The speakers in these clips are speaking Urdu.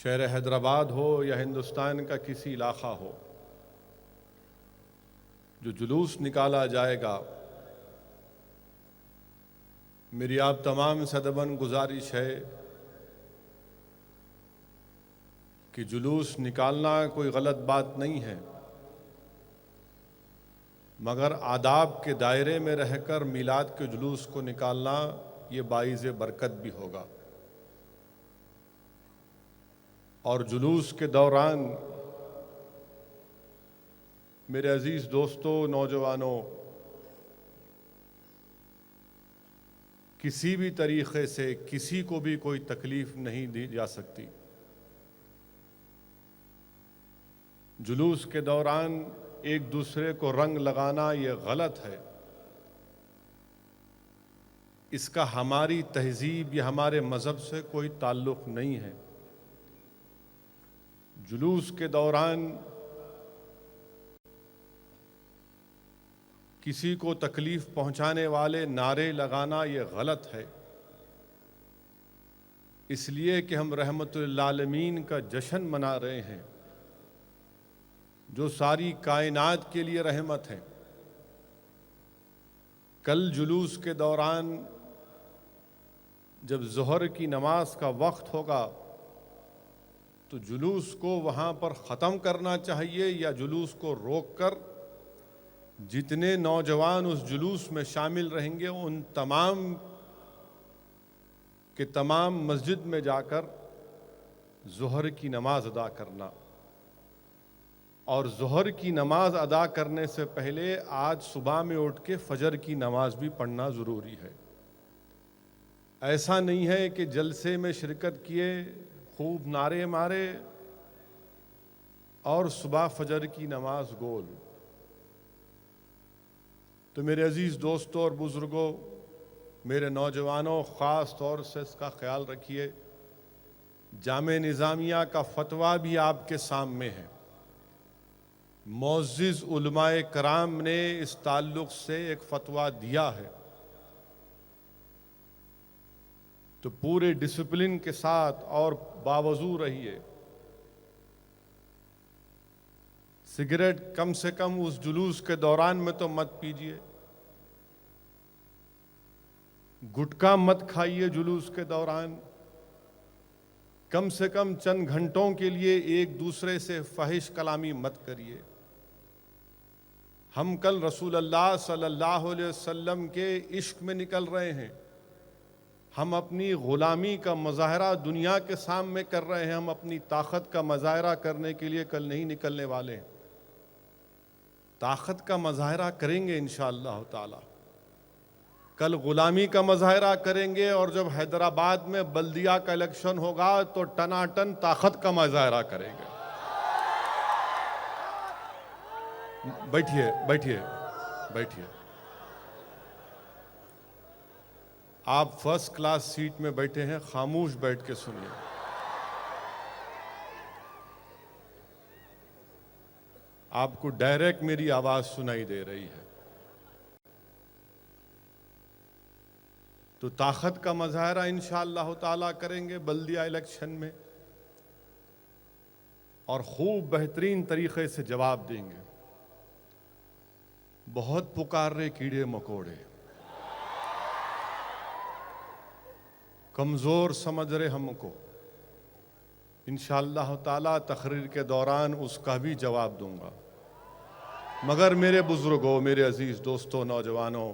شہر حیدرآباد ہو یا ہندوستان کا کسی علاقہ ہو، جو جلوس نکالا جائے گا، میری آپ تمام سے ادباً گزارش ہے کہ جلوس نکالنا کوئی غلط بات نہیں ہے، مگر آداب کے دائرے میں رہ کر میلاد کے جلوس کو نکالنا یہ باعث برکت بھی ہوگا۔ اور جلوس کے دوران میرے عزیز دوستوں، نوجوانوں، کسی بھی طریقے سے کسی کو بھی کوئی تکلیف نہیں دی جا سکتی۔ جلوس کے دوران ایک دوسرے کو رنگ لگانا یہ غلط ہے، اس کا ہماری تہذیب یا ہمارے مذہب سے کوئی تعلق نہیں ہے۔ جلوس کے دوران کسی کو تکلیف پہنچانے والے نعرے لگانا یہ غلط ہے، اس لیے کہ ہم رحمت للعالمین کا جشن منا رہے ہیں جو ساری کائنات کے لیے رحمت ہے۔ کل جلوس کے دوران جب ظہر کی نماز کا وقت ہوگا تو جلوس کو وہاں پر ختم کرنا چاہیے یا جلوس کو روک کر جتنے نوجوان اس جلوس میں شامل رہیں گے ان تمام کے تمام مسجد میں جا کر ظہر کی نماز ادا کرنا، اور ظہر کی نماز ادا کرنے سے پہلے آج صبح میں اٹھ کے فجر کی نماز بھی پڑھنا ضروری ہے۔ ایسا نہیں ہے کہ جلسے میں شرکت کیے، خوب نعرے مارے اور صبح فجر کی نماز گول۔ تو میرے عزیز دوستوں اور بزرگوں، میرے نوجوانوں، خاص طور سے اس کا خیال رکھیے، جامعہ نظامیہ کا فتویٰ بھی آپ کے سامنے ہے۔ معزز علماء کرام نے اس تعلق سے ایک فتویٰ دیا ہے، تو پورے ڈسپلن کے ساتھ اور باوضو رہیے۔ سگریٹ کم سے کم اس جلوس کے دوران میں تو مت پیجیے، گٹکا مت کھائیے جلوس کے دوران، کم سے کم چند گھنٹوں کے لیے ایک دوسرے سے فحش کلامی مت کریے۔ ہم کل رسول اللہ صلی اللہ علیہ وسلم کے عشق میں نکل رہے ہیں، ہم اپنی غلامی کا مظاہرہ دنیا کے سامنے کر رہے ہیں، ہم اپنی طاقت کا مظاہرہ کرنے کے لیے کل نہیں نکلنے والے ہیں۔ طاقت کا مظاہرہ کریں گے انشاءاللہ تعالی، کل غلامی کا مظاہرہ کریں گے، اور جب حیدرآباد میں بلدیہ کا الیکشن ہوگا تو ٹناٹن طاقت کا مظاہرہ کریں گے۔ بیٹھیے بیٹھیے بیٹھیے، آپ فرسٹ کلاس سیٹ میں بیٹھے ہیں، خاموش بیٹھ کے سنیے۔ آپ کو ڈائریکٹ میری آواز سنائی دے رہی ہے، تو طاقت کا مظاہرہ انشاءاللہ تعالی کریں گے بلدیہ الیکشن میں، اور خوب بہترین طریقے سے جواب دیں گے۔ بہت پکار رہے کیڑے مکوڑے، کمزور سمجھ رہے ہم کو، انشاءاللہ تعالی تقریر کے دوران اس کا بھی جواب دوں گا۔ مگر میرے بزرگوں، میرے عزیز دوستوں، نوجوانوں،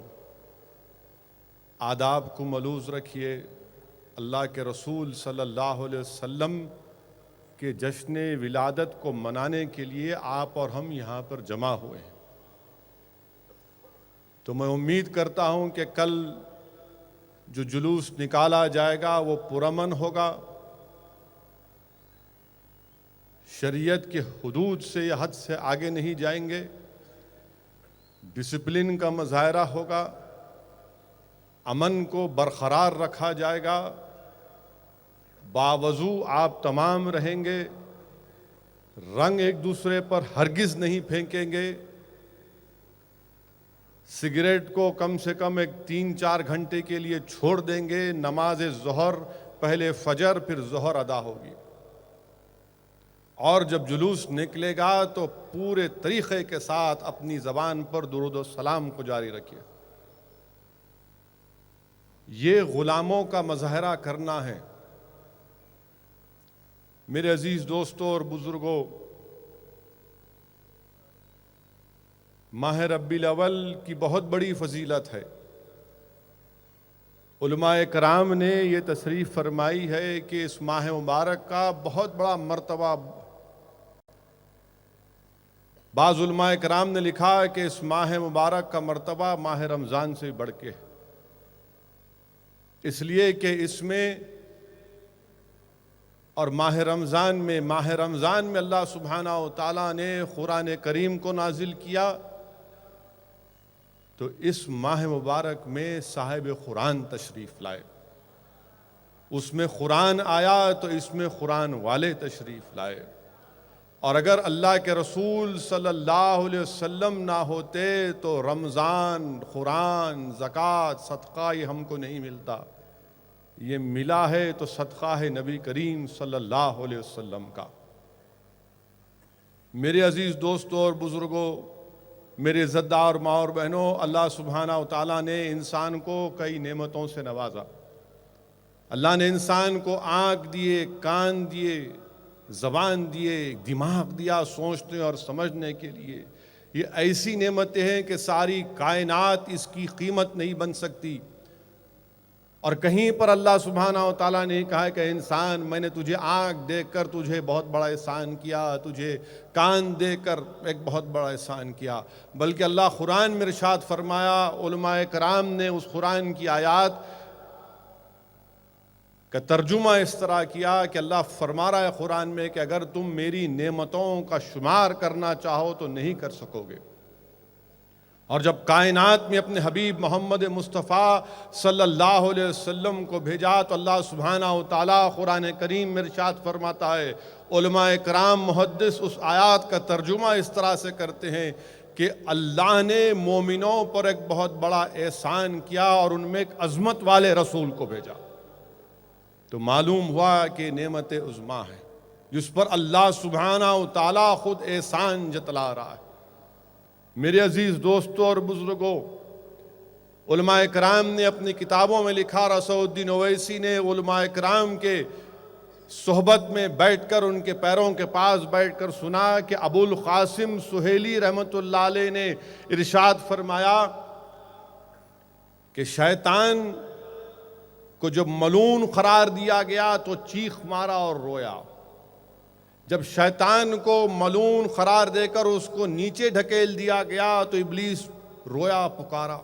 آداب کو ملوز رکھیے۔ اللہ کے رسول صلی اللہ علیہ وسلم کے جشن ولادت کو منانے کے لیے آپ اور ہم یہاں پر جمع ہوئے ہیں، تو میں امید کرتا ہوں کہ کل جو جلوس نکالا جائے گا وہ پرامن ہوگا، شریعت کے حدود سے یا حد سے آگے نہیں جائیں گے، ڈسپلن کا مظاہرہ ہوگا، امن کو برقرار رکھا جائے گا، باوضو آپ تمام رہیں گے، رنگ ایک دوسرے پر ہرگز نہیں پھینکیں گے، سگریٹ کو کم سے کم 3-4 گھنٹے کے لیے چھوڑ دیں گے، نماز ظہر پہلے فجر پھر ظہر ادا ہوگی۔ اور جب جلوس نکلے گا تو پورے طریقے کے ساتھ اپنی زبان پر درود و سلام کو جاری رکھیے۔ یہ غلاموں کا مظاہرہ کرنا ہے۔ میرے عزیز دوستوں اور بزرگوں، ماہ ربیع الاول کی بہت بڑی فضیلت ہے۔ علماء کرام نے یہ تصریف فرمائی ہے کہ اس ماہ مبارک کا بہت بڑا مرتبہ، بعض علماء کرام نے لکھا ہے کہ اس ماہ مبارک کا مرتبہ ماہ رمضان سے بڑھ کے ہے، اس لیے کہ اس میں اور ماہ رمضان میں اللہ سبحانہ و تعالیٰ نے قرآن کریم کو نازل کیا، تو اس ماہ مبارک میں صاحب قرآن تشریف لائے، اس میں قرآن آیا تو اس میں قرآن والے تشریف لائے، اور اگر اللہ کے رسول صلی اللہ علیہ وسلم نہ ہوتے تو رمضان، قرآن، زکوٰۃ، صدقہ یہ ہم کو نہیں ملتا۔ یہ ملا ہے تو صدقہ ہے نبی کریم صلی اللہ علیہ وسلم کا۔ میرے عزیز دوستوں اور بزرگوں، میرے عزتدار ماں اور بہنوں، اللہ سبحانہ و تعالیٰ نے انسان کو کئی نعمتوں سے نوازا۔ اللہ نے انسان کو آنکھ دیے، کان دیے، زبان دیے، دماغ دیا سوچنے اور سمجھنے کے لیے۔ یہ ایسی نعمتیں ہیں کہ ساری کائنات اس کی قیمت نہیں بن سکتی۔ اور کہیں پر اللہ سبحانہ و تعالیٰ نے کہا کہ انسان، میں نے تجھے آنکھ دے کر تجھے بہت بڑا احسان کیا، تجھے کان دے کر ایک بہت بڑا احسان کیا، بلکہ اللہ قرآن میں ارشاد فرمایا، علماء کرام نے اس قرآن کی آیات کا ترجمہ اس طرح کیا کہ اللہ فرما رہا ہے قرآن میں کہ اگر تم میری نعمتوں کا شمار کرنا چاہو تو نہیں کر سکو گے۔ اور جب کائنات میں اپنے حبیب محمد مصطفیٰ صلی اللہ علیہ وسلم کو بھیجا تو اللہ سبحانہ و تعالیٰ قرآن کریم میں ارشاد فرماتا ہے، علماء کرام محدث اس آیات کا ترجمہ اس طرح سے کرتے ہیں کہ اللہ نے مومنوں پر ایک بہت بڑا احسان کیا اور ان میں ایک عظمت والے رسول کو بھیجا، تو معلوم ہوا کہ نعمت عظمیٰ ہے جس پر اللہ سبحانہ و تعالیٰ خود احسان جتلا رہا ہے۔ میرے عزیز دوستوں اور بزرگوں، علماء کرام نے اپنی کتابوں میں لکھا، رسول الدین اویسی نے علماء کرام کے صحبت میں بیٹھ کر ان کے پیروں کے پاس بیٹھ کر سنا کہ ابو القاسم سہیلی رحمۃ اللہ علیہ نے ارشاد فرمایا کہ شیطان کو جب ملعون قرار دیا گیا تو چیخ مارا اور رویا۔ جب شیطان کو ملعون قرار دے کر اس کو نیچے ڈھکیل دیا گیا تو ابلیس رویا، پکارا،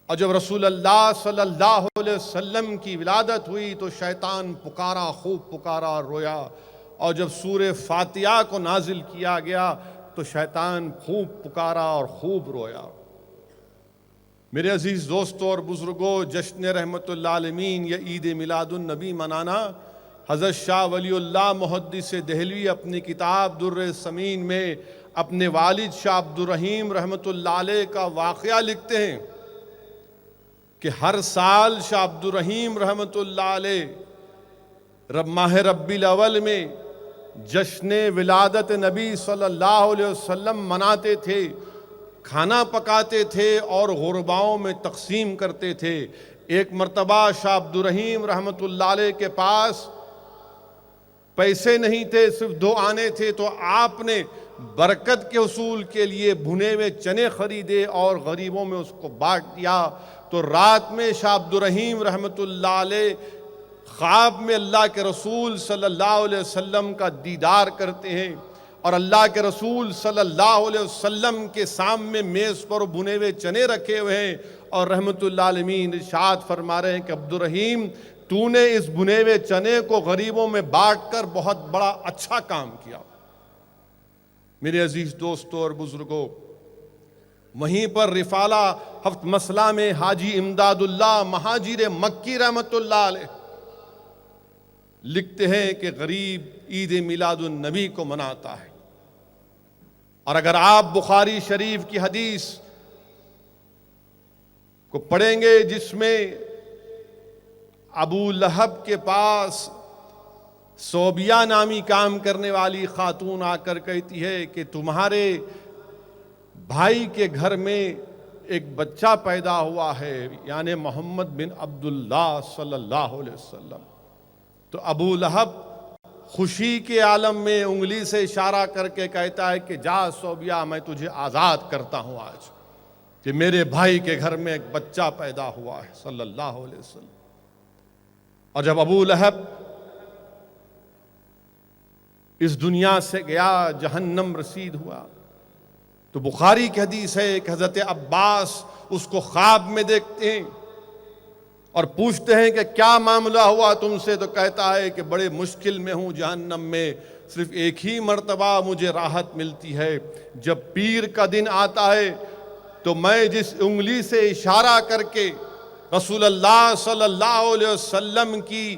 اور جب رسول اللہ صلی اللہ علیہ وسلم کی ولادت ہوئی تو شیطان پکارا، خوب پکارا اور رویا، اور جب سورہ فاتحہ کو نازل کیا گیا تو شیطان خوب پکارا اور خوب رویا۔ میرے عزیز دوستوں اور بزرگوں، جشن رحمت اللہ عالمین یا عید میلاد النبی منانا، حضرت شاہ ولی اللہ محدث دہلوی اپنی کتاب در ثمین میں اپنے والد شاہ عبد الرحیم رحمت اللہ علیہ کا واقعہ لکھتے ہیں کہ ہر سال شاہ عبد الرحیم رحمت اللہ علیہ ماہ ربیع الاول میں جشن ولادت نبی صلی اللہ علیہ وسلم مناتے تھے، کھانا پکاتے تھے اور غرباؤں میں تقسیم کرتے تھے۔ ایک مرتبہ شاہ عبد الرحیم رحمت اللہ علیہ کے پاس پیسے نہیں تھے، صرف 2 آنے تھے، تو آپ نے برکت کے حصول کے لیے بھنے ہوئے چنے خریدے اور غریبوں میں اس کو بانٹ دیا۔ تو رات میں شاہ عبد الرحیم رحمت اللہ علیہ خواب میں اللہ کے رسول صلی اللہ علیہ وسلم کا دیدار کرتے ہیں، اور اللہ کے رسول صلی اللہ علیہ وسلم کے سامنے میز پر بھنے ہوئے چنے رکھے ہوئے ہیں، اور رحمت اللہ علیہ ارشاد فرما رہے ہیں کہ عبد الرحیم، تو نے اس بھنے ہوئے چنے کو غریبوں میں بانٹ کر بہت بڑا اچھا کام کیا۔ میرے عزیز دوستوں اور بزرگوں، وہیں پر رفالہ ہفت مسئلہ میں حاجی امداد اللہ مہاجر مکی رحمت اللہ علیہ لکھتے ہیں کہ غریب عید میلاد النبی کو مناتا ہے، اور اگر آپ بخاری شریف کی حدیث کو پڑھیں گے، جس میں ابو لہب کے پاس صوبیہ نامی کام کرنے والی خاتون آ کر کہتی ہے کہ تمہارے بھائی کے گھر میں ایک بچہ پیدا ہوا ہے، یعنی محمد بن عبداللہ صلی اللہ علیہ وسلم۔ تو ابو لہب خوشی کے عالم میں انگلی سے اشارہ کر کے کہتا ہے کہ جا صوبیہ، میں تجھے آزاد کرتا ہوں آج کہ میرے بھائی کے گھر میں ایک بچہ پیدا ہوا ہے صلی اللہ علیہ وسلم۔ اور جب ابو لہب اس دنیا سے گیا، جہنم رسید ہوا، تو بخاری کی حدیث ہے کہ حضرت عباس اس کو خواب میں دیکھتے ہیں اور پوچھتے ہیں کہ کیا معاملہ ہوا تم سے؟ تو کہتا ہے کہ بڑے مشکل میں ہوں جہنم میں، صرف ایک ہی مرتبہ مجھے راحت ملتی ہے، جب پیر کا دن آتا ہے تو میں جس انگلی سے اشارہ کر کے رسول اللہ صلی اللہ علیہ وسلم کی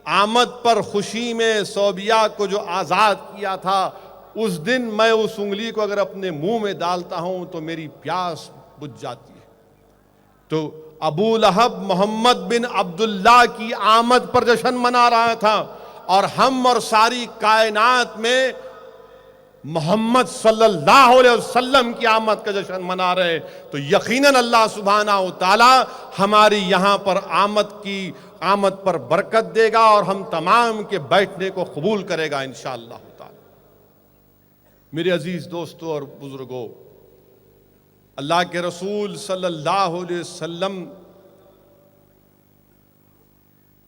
آمد پر خوشی میں صوبیہ کو جو آزاد کیا تھا، اس دن میں اس انگلی کو اگر اپنے منہ میں ڈالتا ہوں تو میری پیاس بجھ جاتی ہے۔ تو ابو لہب محمد بن عبداللہ کی آمد پر جشن منا رہا تھا، اور ہم اور ساری کائنات میں محمد صلی اللہ علیہ وسلم کی آمد کا جشن منا رہے ہیں، تو یقیناً اللہ سبحانہ و تعالی ہماری یہاں پر آمد پر برکت دے گا، اور ہم تمام کے بیٹھنے کو قبول کرے گا انشاءاللہ تعالی۔ میرے عزیز دوستو اور بزرگوں، اللہ کے رسول صلی اللہ علیہ وسلم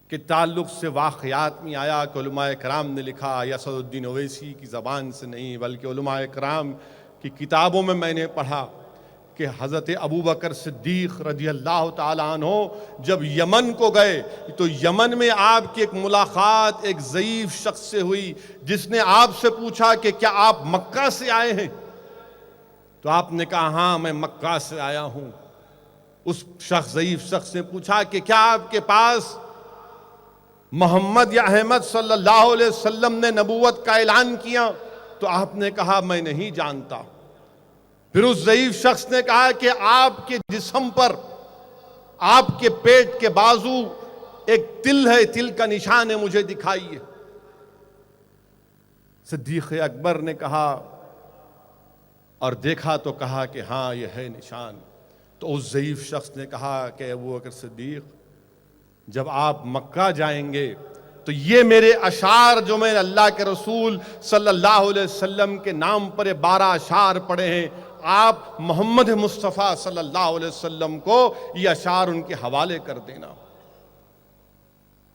کے تعلق سے واقعات میں آیا کہ علماء کرام نے لکھا، یا اسد الدین اویسی کی زبان سے نہیں بلکہ علماء کرام کی کتابوں میں میں نے پڑھا کہ حضرت ابو بکر صدیق رضی اللہ تعالیٰ عنہ جب یمن کو گئے تو یمن میں آپ کی ایک ملاقات ایک ضعیف شخص سے ہوئی، جس نے آپ سے پوچھا کہ کیا آپ مکہ سے آئے ہیں؟ تو آپ نے کہا ہاں میں مکہ سے آیا ہوں۔ اس ضعیف شخص نے پوچھا کہ کیا آپ کے پاس محمد یا احمد صلی اللہ علیہ وسلم نے نبوت کا اعلان کیا؟ تو آپ نے کہا میں نہیں جانتا۔ پھر اس ضعیف شخص نے کہا کہ آپ کے جسم پر، آپ کے پیٹ کے بازو ایک تل ہے، تل کا نشان ہے، مجھے دکھائیے۔ صدیق اکبر نے کہا اور دیکھا تو کہا کہ ہاں یہ ہے نشان۔ تو اس ضعیف شخص نے کہا کہ ابو بکر صدیق، جب آپ مکہ جائیں گے تو یہ میرے اشعار جو میں اللہ کے رسول صلی اللہ علیہ وسلم کے نام پر 12 اشعار پڑھے ہیں، آپ محمد مصطفیٰ صلی اللہ علیہ وسلم کو یہ اشعار ان کے حوالے کر دینا۔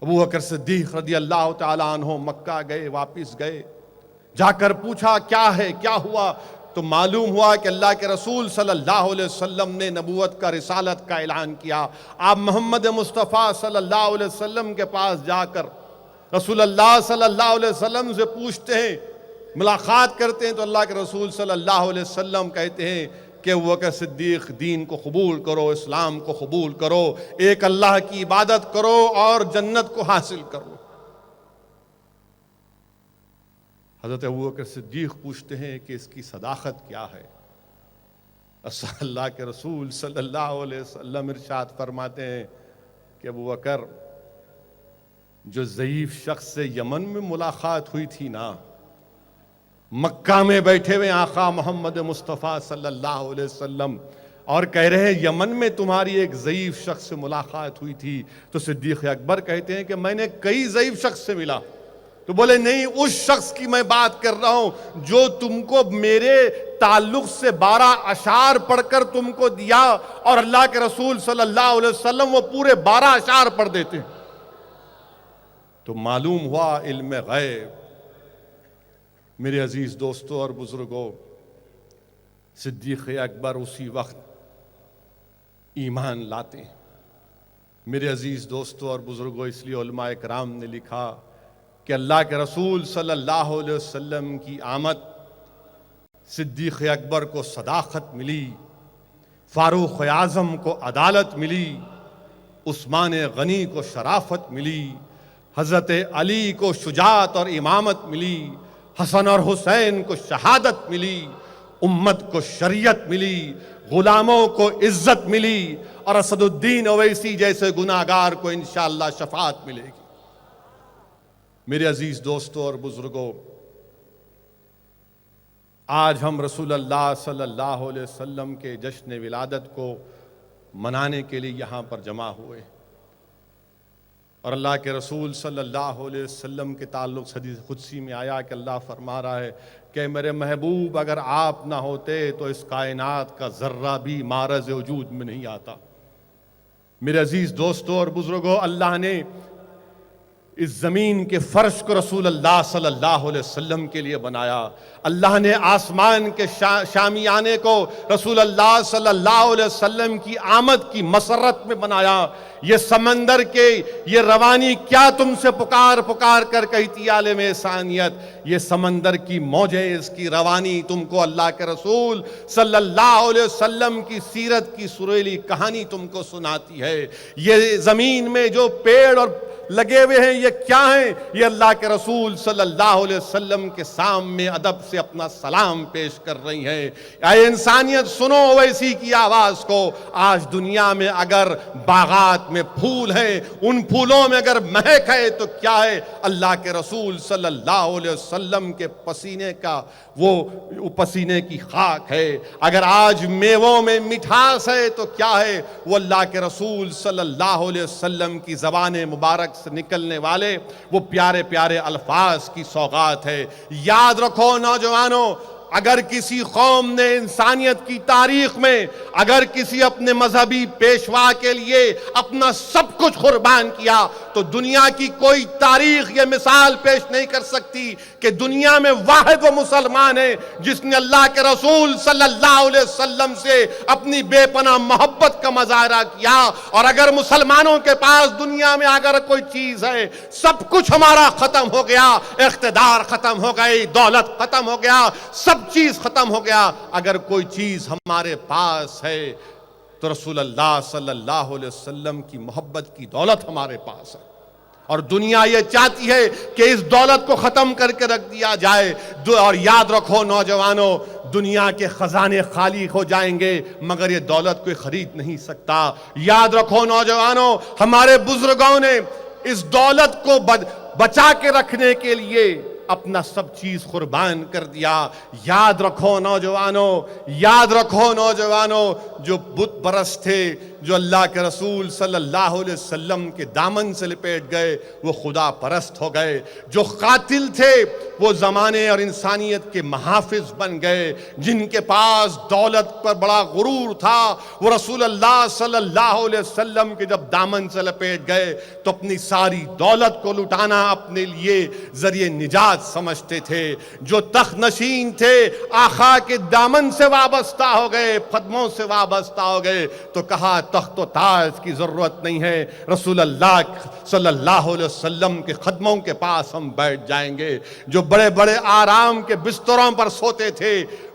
ابو بکر صدیق رضی اللہ تعالیٰ عنہ مکہ گئے، واپس گئے، جا کر پوچھا کیا ہے، کیا ہوا؟ تو معلوم ہوا کہ اللہ کے رسول صلی اللہ علیہ وسلم نے نبوت کا، رسالت کا اعلان کیا۔ آپ محمد مصطفیٰ صلی اللہ علیہ وسلم کے پاس جا کر رسول اللہ صلی اللہ علیہ وسلم سے پوچھتے ہیں، ملاقات کرتے ہیں، تو اللہ کے رسول صلی اللہ علیہ وسلم کہتے ہیں کہ ابو بکر صدیق دین کو قبول کرو، اسلام کو قبول کرو، ایک اللہ کی عبادت کرو اور جنت کو حاصل کرو۔ حضرت ابو بکر صدیق پوچھتے ہیں کہ اس کی صداقت کیا ہے؟ اللہ کے رسول صلی اللہ علیہ وسلم ارشاد فرماتے ہیں کہ ابو بکر، جو ضعیف شخص سے یمن میں ملاقات ہوئی تھی نا، مکہ میں بیٹھے ہوئے آقا محمد مصطفیٰ صلی اللہ علیہ وسلم اور کہہ رہے ہیں یمن میں تمہاری ایک ضعیف شخص سے ملاقات ہوئی تھی، تو صدیق اکبر کہتے ہیں کہ میں نے کئی ضعیف شخص سے ملا۔ تو بولے نہیں، اس شخص کی میں بات کر رہا ہوں جو تم کو میرے تعلق سے 12 اشعار پڑھ کر تم کو دیا، اور اللہ کے رسول صلی اللہ علیہ وسلم وہ پورے 12 اشعار پڑھ دیتے ہیں۔ تو معلوم ہوا علم غیب۔ میرے عزیز دوستوں اور بزرگوں، صدیق اکبر اسی وقت ایمان لاتے ہیں۔ میرے عزیز دوستوں اور بزرگوں، اس لیے علماء کرام نے لکھا کہ اللہ کے رسول صلی اللہ علیہ وسلم کی آمد، صدیق اکبر کو صداقت ملی، فاروق اعظم کو عدالت ملی، عثمان غنی کو شرافت ملی، حضرت علی کو شجاعت اور امامت ملی، حسن اور حسین کو شہادت ملی، امت کو شریعت ملی، غلاموں کو عزت ملی، اور اسد الدین اویسی جیسے گناہگار کو انشاءاللہ شفاعت ملے گی۔ میرے عزیز دوستوں اور بزرگوں، آج ہم رسول اللہ صلی اللہ علیہ وسلم کے جشن ولادت کو منانے کے لیے یہاں پر جمع ہوئے، اور اللہ کے رسول صلی اللہ علیہ وسلم کے تعلق حدیث قدسی میں آیا کہ اللہ فرما رہا ہے کہ میرے محبوب اگر آپ نہ ہوتے تو اس کائنات کا ذرہ بھی معرض وجود میں نہیں آتا۔ میرے عزیز دوستوں اور بزرگوں، اللہ نے اس زمین کے فرش کو رسول اللہ صلی اللہ علیہ وسلم کے لیے بنایا۔ اللہ نے آسمان کے شامیانے کو رسول اللہ صلی اللہ علیہ وسلم کی آمد کی مسرت میں بنایا۔ یہ سمندر کے یہ روانی کیا تم سے پکار پکار کر کہتی عالم ثانیت، یہ سمندر کی موجیں، اس کی روانی تم کو اللہ کے رسول صلی اللہ علیہ وسلم کی سیرت کی سریلی کہانی تم کو سناتی ہے۔ یہ زمین میں جو پیڑ اور لگے ہوئے ہیں یہ کیا ہیں؟ یہ اللہ کے رسول صلی اللہ علیہ وسلم کے سامنے ادب سے اپنا سلام پیش کر رہی ہیں۔ اے انسانیت سنو ویسی کی آواز کو۔ آج دنیا میں اگر باغات میں پھول ہیں، ان پھولوں میں اگر مہک ہے تو کیا ہے؟ اللہ کے رسول صلی اللہ علیہ وسلم کے پسینے کا وہ پسینے کی خاک ہے۔ اگر آج میووں میں مٹھاس ہے تو کیا ہے؟ وہ اللہ کے رسول صلی اللہ علیہ وسلم کی زبان مبارک سے نکلنے والے وہ پیارے پیارے الفاظ کی سوغات ہے۔ یاد رکھو نوجوانوں، اگر کسی قوم نے انسانیت کی تاریخ میں اگر کسی اپنے مذہبی پیشوا کے لیے اپنا سب کچھ قربان کیا تو دنیا کی کوئی تاریخ یہ مثال پیش نہیں کر سکتی کہ دنیا میں واحد وہ مسلمان ہے جس نے اللہ کے رسول صلی اللہ علیہ وسلم سے اپنی بے پناہ محبت کا مظاہرہ کیا۔ اور اگر مسلمانوں کے پاس دنیا میں اگر کوئی چیز ہے، سب کچھ ہمارا ختم ہو گیا، اقتدار ختم ہو گئی، دولت ختم ہو گیا، سب چیز ختم ہو گیا، اگر کوئی چیز ہمارے پاس ہے تو رسول اللہ صلی اللہ علیہ وسلم کی محبت کی دولت ہمارے پاس ہے۔ اور دنیا یہ چاہتی ہے کہ اس دولت کو ختم کر کے رکھ دیا جائے۔ اور یاد رکھو نوجوانوں، دنیا کے خزانے خالی ہو جائیں گے مگر یہ دولت کوئی خرید نہیں سکتا۔ یاد رکھو نوجوانوں، ہمارے بزرگوں نے اس دولت کو بچا کے رکھنے کے لیے اپنا سب چیز قربان کر دیا۔ یاد رکھو نوجوانوں، یاد رکھو نوجوانوں، جو بت پرست تھے، جو اللہ کے رسول صلی اللہ علیہ وسلم کے دامن سے لپیٹ گئے، وہ خدا پرست ہو گئے۔ جو قاتل تھے وہ زمانے اور انسانیت کے محافظ بن گئے۔ جن کے پاس دولت پر بڑا غرور تھا وہ رسول اللہ صلی اللہ علیہ وسلم کے جب دامن سے لپیٹ گئے تو اپنی ساری دولت کو لٹانا اپنے لیے ذریعہ نجات سمجھتے تھے۔ جو تخت نشین تھے آقا کے دامن سے وابستہ ہو گئے، قدموں سے وابستہ ہو گئے تو کہا تخت و تاج کی ضرورت نہیں ہے، رسول اللہ صلی اللہ علیہ وسلم کے قدموں کے پاس ہم بیٹھ جائیں گے۔ جو بڑے بڑے آرام کے بستروں پر سوتے تھے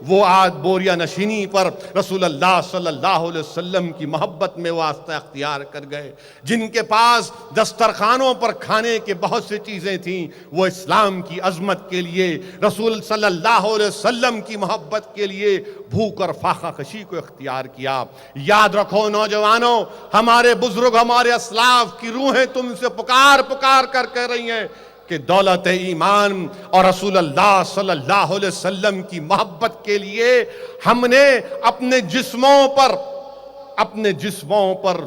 وہ آج بوریا نشینی پر رسول اللہ صلی اللہ علیہ وسلم کی محبت میں واسطہ اختیار کر گئے۔ جن کے پاس دسترخوانوں پر کھانے کے بہت سی چیزیں تھیں وہ اسلام کی عظمت کے لیے، رسول صلی اللہ علیہ وسلم کی محبت کے لیے بھوک اور فاقہ کشی کو اختیار کیا۔ یاد رکھو نوجوانوں، ہمارے بزرگ، ہمارے اسلاف کی روحیں تم سے پکار پکار کر کہہ رہی ہیں کہ دولت ایمان اور رسول اللہ صلی اللہ علیہ وسلم کی محبت کے لیے ہم نے اپنے جسموں پر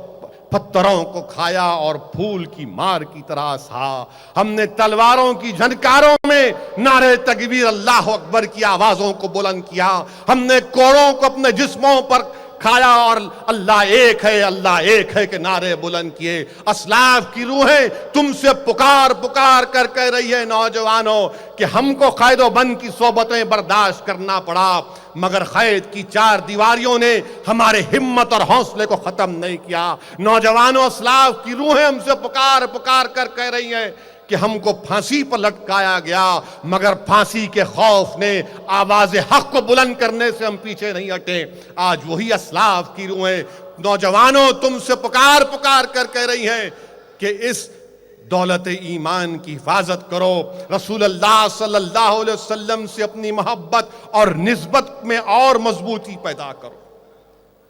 پتھروں کو کھایا اور پھول کی مار کی طرح سہا۔ ہم نے تلواروں کی جھنکاروں میں نعرہ تکبیر اللہ اکبر کی آوازوں کو بلند کیا۔ ہم نے کوڑوں کو اپنے جسموں پر کھایا اور اللہ ایک ہے، اللہ ایک ہے کہ نعرے بلند کیے۔ اسلاف کی روحیں تم سے پکار پکار کر کہہ رہی ہے نوجوانوں کہ ہم کو قید و بند کی صحبتیں برداشت کرنا پڑا مگر قید کی چار دیواریوں نے ہمارے ہمت اور حوصلے کو ختم نہیں کیا۔ نوجوانوں، اسلاف کی روحیں ہم سے پکار پکار کر کہہ رہی ہیں کہ ہم کو پھانسی پر لٹکایا گیا مگر پھانسی کے خوف نے آواز حق کو بلند کرنے سے ہم پیچھے نہیں ہٹے۔ آج وہی اسلاف کی روحیں نوجوانوں تم سے پکار پکار کر کہہ رہی ہیں کہ اس دولت ایمان کی حفاظت کرو، رسول اللہ صلی اللہ علیہ وسلم سے اپنی محبت اور نسبت میں اور مضبوطی پیدا کرو۔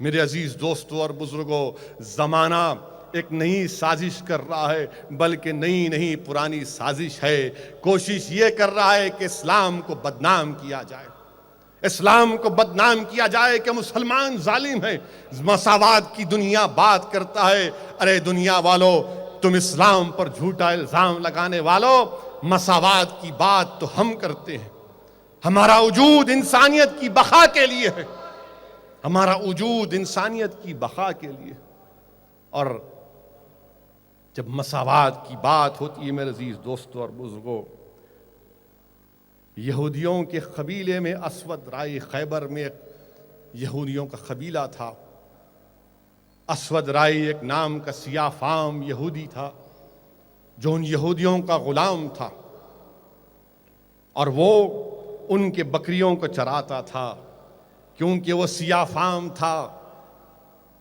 میرے عزیز دوستو اور بزرگوں، زمانہ ایک نئی سازش کر رہا ہے، بلکہ نئی پرانی سازش ہے۔ کوشش یہ کر رہا ہے کہ اسلام کو بدنام کیا جائے، اسلام کو بدنام کیا جائے کہ مسلمان ظالم ہیں۔ مساوات کی دنیا بات کرتا ہے، ارے دنیا والو، تم اسلام پر جھوٹا الزام لگانے والو، مساوات کی بات تو ہم کرتے ہیں۔ ہمارا وجود انسانیت کی بقا کے لیے ہے، ہمارا وجود انسانیت کی بقا کے لیے۔ اور جب مساوات کی بات ہوتی ہے میرے عزیز دوستو اور بزرگوں، یہودیوں کے قبیلے میں اسود رائی، خیبر میں ایک یہودیوں کا قبیلہ تھا۔ اسود رائی ایک نام کا سیاہ فام یہودی تھا جو ان یہودیوں کا غلام تھا، اور وہ ان کے بکریوں کو چراتا تھا۔ کیونکہ وہ سیاہ فام تھا،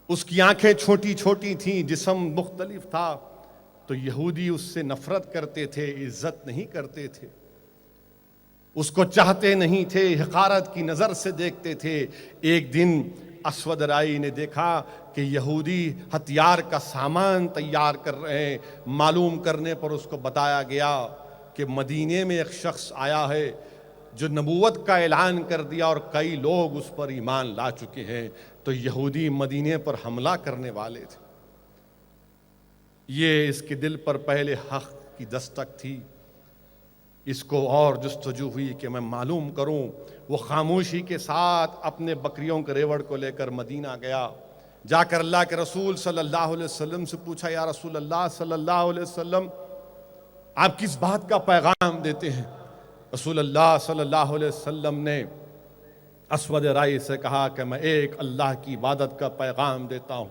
اس کی آنکھیں چھوٹی چھوٹی تھیں، جسم مختلف تھا، تو یہودی اس سے نفرت کرتے تھے، عزت نہیں کرتے تھے، اس کو چاہتے نہیں تھے، حقارت کی نظر سے دیکھتے تھے۔ ایک دن اسود رائی نے دیکھا کہ یہودی ہتھیار کا سامان تیار کر رہے ہیں۔ معلوم کرنے پر اس کو بتایا گیا کہ مدینے میں ایک شخص آیا ہے جو نبوت کا اعلان کر دیا اور کئی لوگ اس پر ایمان لا چکے ہیں، تو یہودی مدینے پر حملہ کرنے والے تھے۔ یہ اس کے دل پر پہلے حق کی دستک تھی، اس کو اور جستجو ہوئی کہ میں معلوم کروں۔ وہ خاموشی کے ساتھ اپنے بکریوں کے ریوڑ کو لے کر مدینہ گیا۔ جا کر اللہ کے رسول صلی اللہ علیہ وسلم سے پوچھا، یا رسول اللہ صلی اللہ علیہ وسلم، آپ کس بات کا پیغام دیتے ہیں؟ رسول اللہ صلی اللہ علیہ وسلم نے اسود رائی سے کہا کہ میں ایک اللہ کی عبادت کا پیغام دیتا ہوں،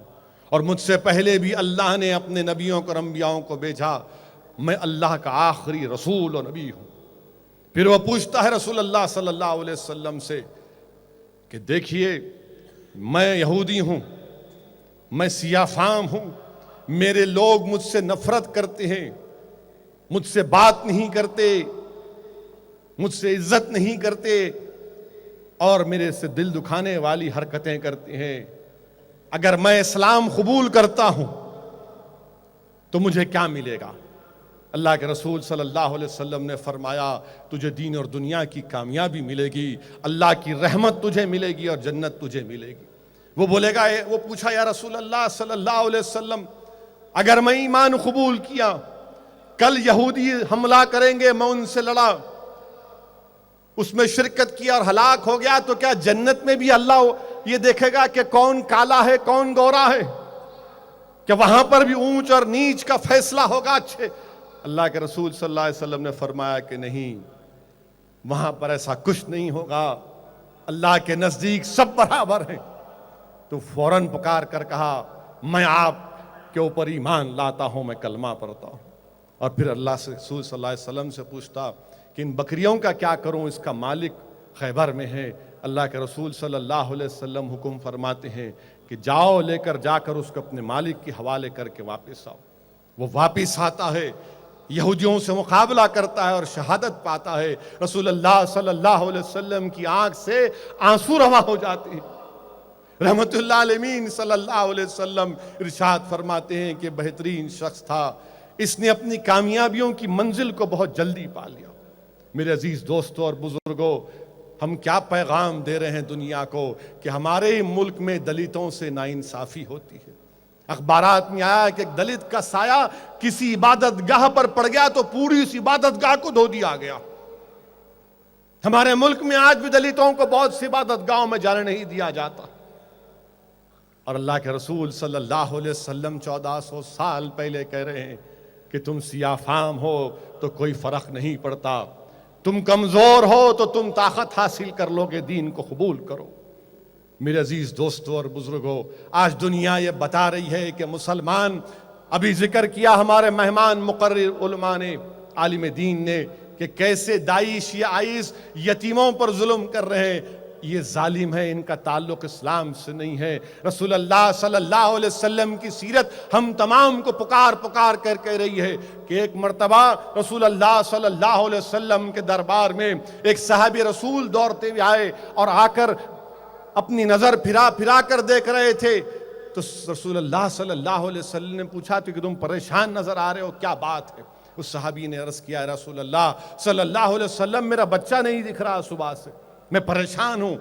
اور مجھ سے پہلے بھی اللہ نے اپنے نبیوں اور انبیاؤں کو بھیجا، میں اللہ کا آخری رسول و نبی ہوں۔ پھر وہ پوچھتا ہے رسول اللہ صلی اللہ علیہ وسلم سے کہ دیکھیے، میں یہودی ہوں، میں سیاہ فام ہوں، میرے لوگ مجھ سے نفرت کرتے ہیں، مجھ سے بات نہیں کرتے، مجھ سے عزت نہیں کرتے، اور میرے سے دل دکھانے والی حرکتیں کرتے ہیں۔ اگر میں اسلام قبول کرتا ہوں تو مجھے کیا ملے گا؟ اللہ کے رسول صلی اللہ علیہ وسلم نے فرمایا، تجھے دین اور دنیا کی کامیابی ملے گی، اللہ کی رحمت تجھے ملے گی، اور جنت تجھے ملے گی۔ وہ بولے گا، وہ پوچھا، یا رسول اللہ صلی اللہ علیہ وسلم، اگر میں ایمان قبول کیا، کل یہودی حملہ کریں گے، میں ان سے لڑا، اس میں شرکت کیا اور ہلاک ہو گیا، تو کیا جنت میں بھی اللہ یہ دیکھے گا کہ کون کالا ہے کون گورا ہے؟ کہ وہاں پر بھی اونچ اور نیچ کا فیصلہ ہوگا؟ اچھے اللہ کے رسول صلی اللہ علیہ وسلم نے فرمایا کہ نہیں، وہاں پر ایسا کچھ نہیں ہوگا، اللہ کے نزدیک سب برابر ہیں۔ تو فوراً پکار کر کہا، میں آپ کے اوپر ایمان لاتا ہوں، میں کلمہ پڑھتا ہوں۔ اور پھر اللہ سے رسول صلی اللہ علیہ وسلم سے پوچھتا کہ ان بکریوں کا کیا کروں، اس کا مالک خیبر میں ہے۔ اللہ کے رسول صلی اللہ علیہ وسلم حکم فرماتے ہیں کہ جاؤ، لے کر جا کر اس کو اپنے مالک کے حوالے کر کے واپس آؤ۔ وہ واپس آتا ہے، یہودیوں سے مقابلہ کرتا ہے اور شہادت پاتا ہے۔ رسول اللہ صلی اللہ علیہ وسلم کی آنکھ سے آنسو رواں ہو جاتے ہیں۔ رحمت اللہ علیہ صلی اللہ علیہ وسلم ارشاد فرماتے ہیں کہ بہترین شخص تھا، اس نے اپنی کامیابیوں کی منزل کو بہت جلدی پا لیا۔ میرے عزیز دوستوں اور بزرگوں، ہم کیا پیغام دے رہے ہیں دنیا کو کہ ہمارے ملک میں دلتوں سے ناانصافی ہوتی ہے۔ اخبارات میں آیا کہ ایک دلت کا سایہ کسی عبادت گاہ پر پڑ گیا تو پوری اس عبادت گاہ کو دھو دیا گیا۔ ہمارے ملک میں آج بھی دلتوں کو بہت سی عبادت گاہوں میں جانے نہیں دیا جاتا، اور اللہ کے رسول صلی اللہ علیہ وسلم 1400 سال پہلے کہہ رہے ہیں کہ تم سیاہ فام ہو تو کوئی فرق نہیں پڑتا، تم کمزور ہو تو تم طاقت حاصل کر لو گے، دین کو قبول کرو۔ میرے عزیز دوستو اور بزرگوں، آج دنیا یہ بتا رہی ہے کہ مسلمان، ابھی ذکر کیا ہمارے مہمان مقرر علماء نے، عالم دین نے، کہ کیسے داعش یا آئس یتیموں پر ظلم کر رہے ہیں۔ یہ ظالم ہے، ان کا تعلق اسلام سے نہیں ہے۔ رسول اللہ صلی اللہ علیہ وسلم کی سیرت ہم تمام کو پکار پکار کر کہہ رہی ہے کہ ایک مرتبہ رسول اللہ صلی اللہ علیہ وسلم کے دربار میں ایک صحابی رسول دوڑتے ہوئے آئے اور آ کر اپنی نظر پھرا پھرا کر دیکھ رہے تھے تو رسول اللہ صلی اللہ علیہ وسلم نے پوچھا تو کہ تم پریشان نظر آ رہے ہو، کیا بات ہے؟ اس صحابی نے عرض کیا رسول اللہ صلی اللہ علیہ وسلم میرا بچہ نہیں دکھ رہا صبح سے، میں پریشان ہوں۔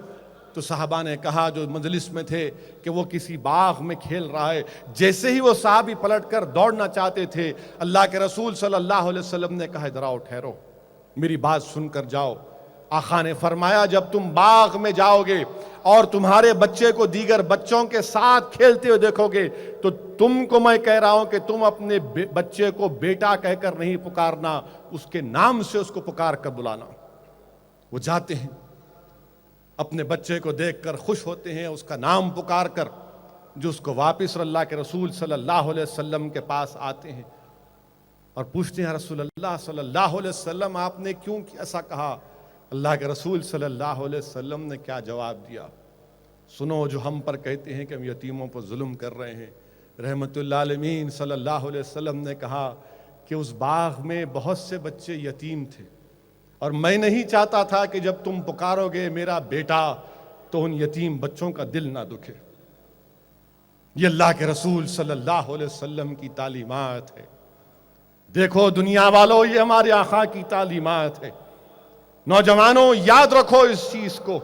تو صحابہ نے کہا جو مجلس میں تھے کہ وہ کسی باغ میں کھیل رہا ہے۔ جیسے ہی وہ صحابی پلٹ کر دوڑنا چاہتے تھے، اللہ کے رسول صلی اللہ علیہ وسلم نے کہا ادھر آؤ، ٹھہرو، میری بات سن کر جاؤ۔ آقا نے فرمایا جب تم باغ میں جاؤ گے اور تمہارے بچے کو دیگر بچوں کے ساتھ کھیلتے ہوئے دیکھو گے تو تم کو میں کہہ رہا ہوں کہ تم اپنے بچے کو بیٹا کہہ کر نہیں پکارنا، اس کے نام سے اس کو پکار کر بلانا۔ وہ جاتے ہیں، اپنے بچے کو دیکھ کر خوش ہوتے ہیں، اس کا نام پکار کر، جو اس کو واپس اللہ کے رسول صلی اللہ علیہ وسلم کے پاس آتے ہیں اور پوچھتے ہیں رسول اللہ صلی اللہ علیہ وسلم آپ نے کیوں ایسا کہا؟ اللہ کے رسول صلی اللہ علیہ وسلم نے کیا جواب دیا؟ سنو جو ہم پر کہتے ہیں کہ ہم یتیموں پر ظلم کر رہے ہیں۔ رحمت اللہ علیہ صلی اللہ علیہ وسلم نے کہا کہ اس باغ میں بہت سے بچے یتیم تھے اور میں نہیں چاہتا تھا کہ جب تم پکارو گے میرا بیٹا تو ان یتیم بچوں کا دل نہ دکھے۔ یہ اللہ کے رسول صلی اللہ علیہ وسلم کی تعلیمات ہے۔ دیکھو دنیا والوں، یہ ہمارے آقا کی تعلیمات ہے۔ نوجوانوں یاد رکھو اس چیز کو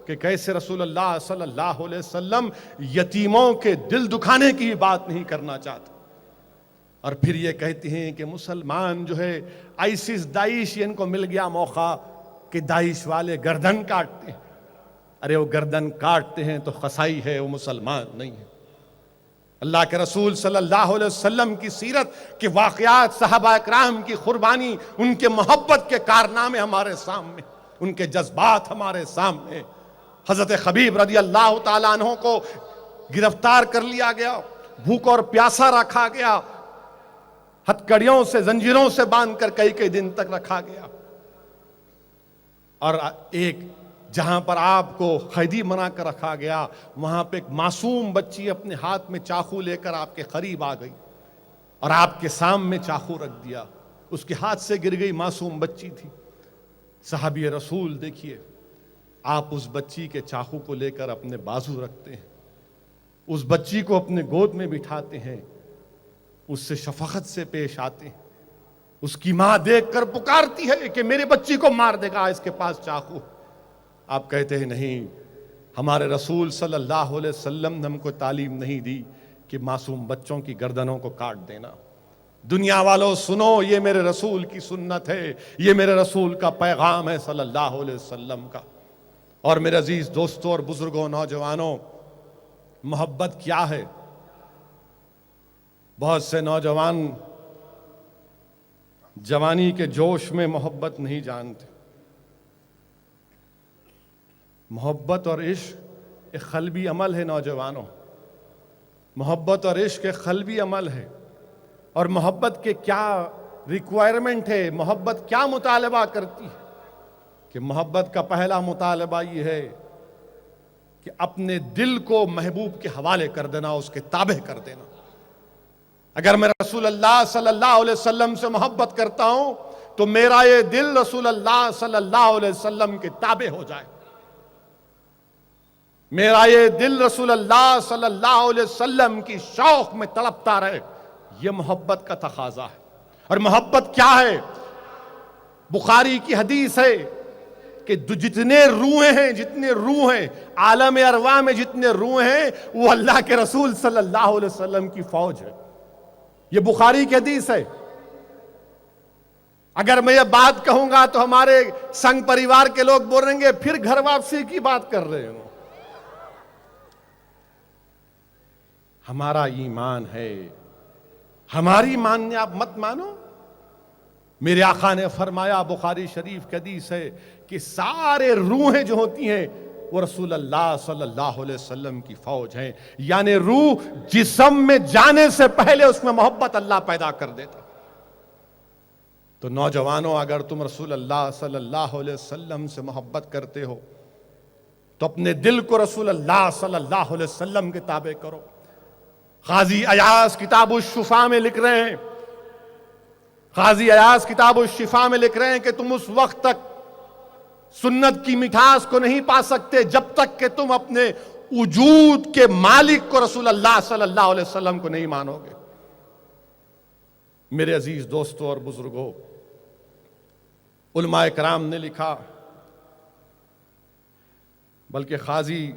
کہ کیسے رسول اللہ صلی اللہ علیہ وسلم یتیموں کے دل دکھانے کی بات نہیں کرنا چاہتے، اور پھر یہ کہتے ہیں کہ مسلمان جو ہے آئسس داعش، ان کو مل گیا موقع کہ داعش والے گردن کاٹتے ہیں۔ ارے وہ گردن کاٹتے ہیں تو قصائی ہے، وہ مسلمان نہیں ہے۔ اللہ کے رسول صلی اللہ علیہ وسلم کی سیرت کے واقعات، صحابہ اکرام کی قربانی، ان کے محبت کے کارنامے ہمارے سامنے، ان کے جذبات ہمارے سامنے۔ حضرت خبیب رضی اللہ تعالیٰ عنہ کو گرفتار کر لیا گیا، بھوک اور پیاسا رکھا گیا، ہتھکڑیوں سے زنجیروں سے باندھ کر کئی دن تک رکھا گیا، اور ایک جہاں پر آپ کو قیدی بنا کر رکھا گیا وہاں پہ ایک معصوم بچی اپنے ہاتھ میں چاقو لے کر آپ کے قریب آ گئی اور آپ کے سامنے چاقو رکھ دیا، اس کے ہاتھ سے گر گئی، معصوم بچی تھی۔ صحابی رسول دیکھیے، آپ اس بچی کے چاقو کو لے کر اپنے بازو رکھتے ہیں، اس بچی کو اپنے گود میں بٹھاتے ہیں، اس سے شفقت سے پیش آتے ہیں۔ اس کی ماں دیکھ کر پکارتی ہے کہ میرے بچی کو مار دے گا، اس کے پاس چاقو۔ آپ کہتے ہیں نہیں، ہمارے رسول صلی اللہ علیہ وسلم نے ہم کو تعلیم نہیں دی کہ معصوم بچوں کی گردنوں کو کاٹ دینا۔ دنیا والوں سنو، یہ میرے رسول کی سنت ہے، یہ میرے رسول کا پیغام ہے صلی اللہ علیہ وسلم کا۔ اور میرے عزیز دوستوں اور بزرگوں، نوجوانوں، محبت کیا ہے؟ بہت سے نوجوان جوانی کے جوش میں محبت نہیں جانتے۔ محبت اور عشق ایک قلبی عمل ہے نوجوانوں، محبت اور عشق ایک قلبی عمل ہے، اور محبت کے کیا ریکوائرمنٹ ہے، محبت کیا مطالبہ کرتی ہے کہ محبت کا پہلا مطالبہ یہ ہے کہ اپنے دل کو محبوب کے حوالے کر دینا، اس کے تابع کر دینا۔ اگر میں رسول اللہ صلی اللہ علیہ وسلم سے محبت کرتا ہوں تو میرا یہ دل رسول اللہ صلی اللہ علیہ وسلم کے تابع ہو جائے، میرا یہ دل رسول اللہ صلی اللہ علیہ وسلم کی شوق میں تڑپتا رہے۔ یہ محبت کا تقاضا ہے۔ اور محبت کیا ہے؟ بخاری کی حدیث ہے کہ جتنے روح ہیں عالم ارواح میں، جتنے روح ہیں وہ اللہ کے رسول صلی اللہ علیہ وسلم کی فوج ہے۔ یہ بخاری کی حدیث ہے۔ اگر میں یہ بات کہوں گا تو ہمارے سنگ پریوار کے لوگ بول رہیں گے پھر گھر واپسی کی بات کر رہے ہوں۔ ہمارا ایمان ہے، ہماری ماننے آپ مت مانو۔ میرے آقا نے فرمایا، بخاری شریف کی حدیث ہے کہ سارے روحیں جو ہوتی ہیں وہ رسول اللہ صلی اللہ علیہ وسلم کی فوج ہیں، یعنی روح جسم میں جانے سے پہلے اس میں محبت اللہ پیدا کر دیتا۔ تو نوجوانوں، اگر تم رسول اللہ صلی اللہ علیہ وسلم سے محبت کرتے ہو تو اپنے دل کو رسول اللہ صلی اللہ علیہ وسلم کے تابع کرو۔ قاضی ایاز کتاب الشفا میں لکھ رہے ہیں، قاضی ایاز کتاب الشفا میں لکھ رہے ہیں کہ تم اس وقت تک سنت کی مٹھاس کو نہیں پا سکتے جب تک کہ تم اپنے وجود کے مالک کو رسول اللہ صلی اللہ علیہ وسلم کو نہیں مانو گے؟ میرے عزیز دوستوں اور بزرگوں، علماء کرام نے لکھا، بلکہ قاضی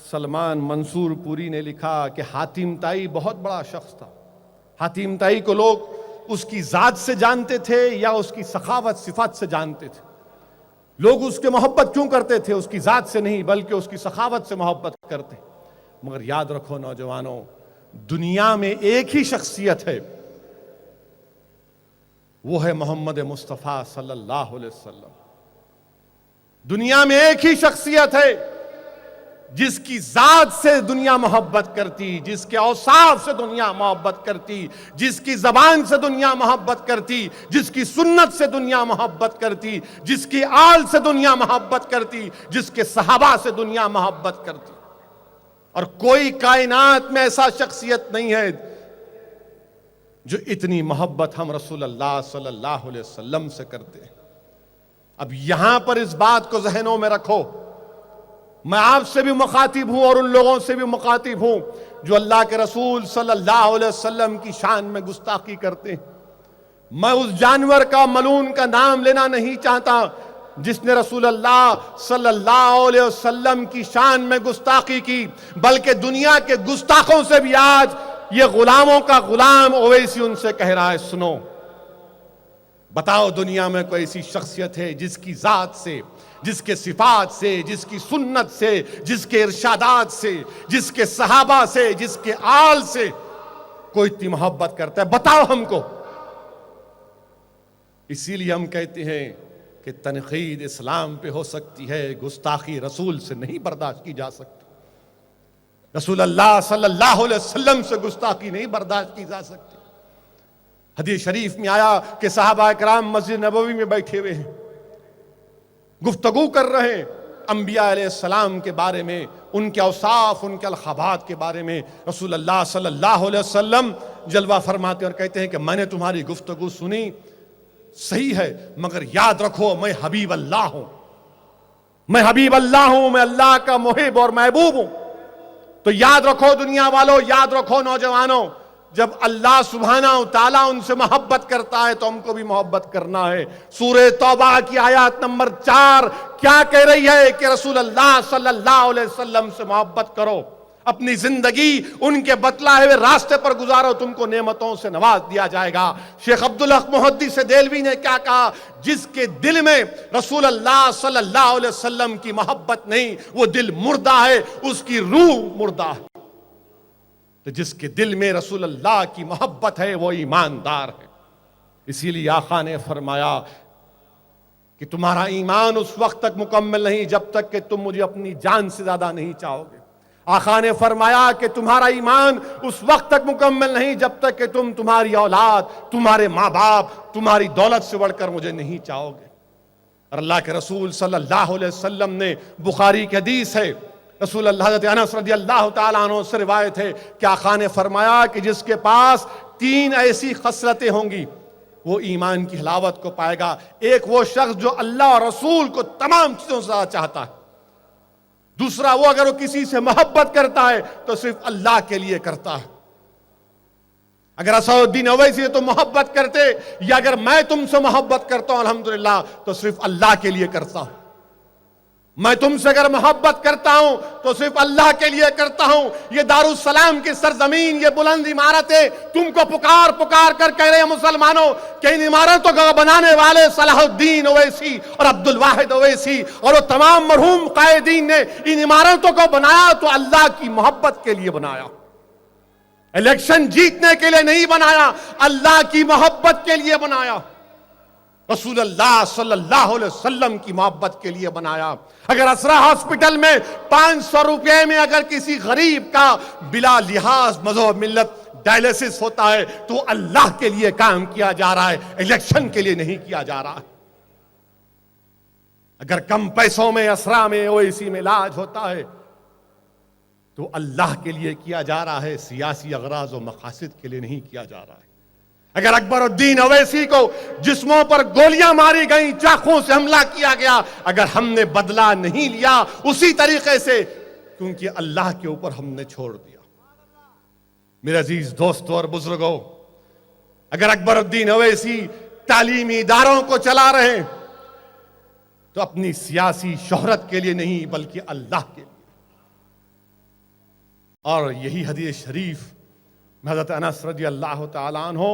سلمان منصور پوری نے لکھا کہ حاتم طائی بہت بڑا شخص تھا۔ حاتم طائی کو لوگ اس کی ذات سے جانتے تھے یا اس کی سخاوت صفات سے جانتے تھے؟ لوگ اس کے محبت کیوں کرتے تھے؟ اس کی ذات سے نہیں بلکہ اس کی سخاوت سے محبت کرتے۔ مگر یاد رکھو نوجوانوں، دنیا میں ایک ہی شخصیت ہے، وہ ہے محمد مصطفیٰ صلی اللہ علیہ وسلم۔ دنیا میں ایک ہی شخصیت ہے جس کی ذات سے دنیا محبت کرتی، جس کے اوصاف سے دنیا محبت کرتی، جس کی زبان سے دنیا محبت کرتی، جس کی سنت سے دنیا محبت کرتی، جس کی آل سے دنیا محبت کرتی، جس کے صحابہ سے دنیا محبت کرتی۔ اور کوئی کائنات میں ایسا شخصیت نہیں ہے جو اتنی محبت ہم رسول اللہ صلی اللہ علیہ وسلم سے کرتے ہیں۔ اب یہاں پر اس بات کو ذہنوں میں رکھو، میں آپ سے بھی مخاطب ہوں اور ان لوگوں سے بھی مخاطب ہوں جو اللہ کے رسول صلی اللہ علیہ وسلم کی شان میں گستاخی کرتے ہیں۔ میں اس جانور کا، ملعون کا نام لینا نہیں چاہتا جس نے رسول اللہ صلی اللہ علیہ وسلم کی شان میں گستاخی کی، بلکہ دنیا کے گستاخوں سے بھی آج یہ غلاموں کا غلام اویسی ان سے کہہ رہا ہے، سنو، بتاؤ دنیا میں کوئی ایسی شخصیت ہے جس کی ذات سے، جس کے صفات سے، جس کی سنت سے، جس کے ارشادات سے، جس کے صحابہ سے، جس کے آل سے کوئی اتنی محبت کرتا ہے؟ بتاؤ ہم کو۔ اسی لیے ہم کہتے ہیں کہ تنقید اسلام پہ ہو سکتی ہے، گستاخی رسول سے نہیں برداشت کی جا سکتی۔ رسول اللہ صلی اللہ علیہ وسلم سے گستاخی نہیں برداشت کی جا سکتی۔ حدیث شریف میں آیا کہ صحابہ کرام مسجد نبوی میں بیٹھے ہوئے ہیں، گفتگو کر رہے ہیں انبیاء علیہ السلام کے بارے میں، ان کے اوصاف، ان کے الخابات کے بارے میں۔ رسول اللہ صلی اللہ علیہ وسلم جلوہ فرماتے اور کہتے ہیں کہ میں نے تمہاری گفتگو سنی، صحیح ہے، مگر یاد رکھو میں حبیب اللہ ہوں، میں حبیب اللہ ہوں، میں اللہ کا محب اور محبوب ہوں۔ تو یاد رکھو دنیا والوں، یاد رکھو نوجوانوں، جب اللہ سبحانہ وتعالیٰ ان سے محبت کرتا ہے تو ہم کو بھی محبت کرنا ہے۔ سورہ توبہ کی آیات نمبر 4 کیا کہہ رہی ہے کہ رسول اللہ صلی اللہ علیہ وسلم سے محبت کرو، اپنی زندگی ان کے بتلائے ہوئے راستے پر گزارو، تم کو نعمتوں سے نواز دیا جائے گا۔ شیخ عبدالحق محدث دہلوی نے کیا کہا؟ جس کے دل میں رسول اللہ صلی اللہ علیہ وسلم کی محبت نہیں، وہ دل مردہ ہے، اس کی روح مردہ ہے۔ تو جس کے دل میں رسول اللہ کی محبت ہے وہ ایماندار ہے۔ اسی لیے آقا نے فرمایا کہ تمہارا ایمان اس وقت تک مکمل نہیں جب تک کہ تم مجھے اپنی جان سے زیادہ نہیں چاہو گے۔ آقا نے فرمایا کہ تمہارا ایمان اس وقت تک مکمل نہیں جب تک کہ تم تمہاری اولاد، تمہارے ماں باپ، تمہاری دولت سے بڑھ کر مجھے نہیں چاہو گے۔ اور اللہ کے رسول صلی اللہ علیہ وسلم نے، بخاری کی حدیث ہے، رسول اللہ حضرت انس رضی اللہ تعالیٰ عنہ سے روایت ہے کہ آقا نے فرمایا کہ جس کے پاس 3 ایسی خصلتیں ہوں گی وہ ایمان کی حلاوت کو پائے گا۔ ایک وہ شخص جو اللہ اور رسول کو تمام چیزوں سے زیادہ چاہتا ہے۔ دوسرا، وہ اگر وہ کسی سے محبت کرتا ہے تو صرف اللہ کے لیے کرتا ہے۔ اگر اسد الدین اویسی تو محبت کرتے، یا اگر میں تم سے محبت کرتا ہوں الحمدللہ تو صرف اللہ کے لیے کرتا ہوں۔ میں تم سے اگر محبت کرتا ہوں تو صرف اللہ کے لیے کرتا ہوں۔ یہ دارالسلام کی سرزمین، یہ بلند عمارتیں تم کو پکار پکار کر کہہ رہے ہیں مسلمانوں کہ ان عمارتوں کو بنانے والے صلاح الدین اویسی اور عبد الواحد اویسی اور وہ تمام مرحوم قائدین نے ان عمارتوں کو بنایا تو اللہ کی محبت کے لیے بنایا، الیکشن جیتنے کے لیے نہیں بنایا، اللہ کی محبت کے لیے بنایا، رسول اللہ صلی اللہ علیہ وسلم کی محبت کے لیے بنایا۔ اگر اسرا ہاسپٹل میں 500 روپے میں اگر کسی غریب کا بلا لحاظ مذہب ملت ڈائلیسس ہوتا ہے تو اللہ کے لیے کام کیا جا رہا ہے، الیکشن کے لیے نہیں کیا جا رہا ہے۔ اگر کم پیسوں میں اسرا میں اویسی میں علاج ہوتا ہے تو اللہ کے لیے کیا جا رہا ہے، سیاسی اغراض و مقاصد کے لیے نہیں کیا جا رہا ہے۔ اگر اکبر الدین اویسی کو جسموں پر گولیاں ماری گئیں، چاقوں سے حملہ کیا گیا، اگر ہم نے بدلہ نہیں لیا اسی طریقے سے کیونکہ اللہ کے اوپر ہم نے چھوڑ دیا۔ میرے عزیز دوستوں اور بزرگوں، اگر اکبر الدین اویسی تعلیمی اداروں کو چلا رہے ہیں تو اپنی سیاسی شہرت کے لیے نہیں بلکہ اللہ کے لیے۔ اور یہی حدیث شریف حضرت انس رضی اللہ تعالیٰ عنہ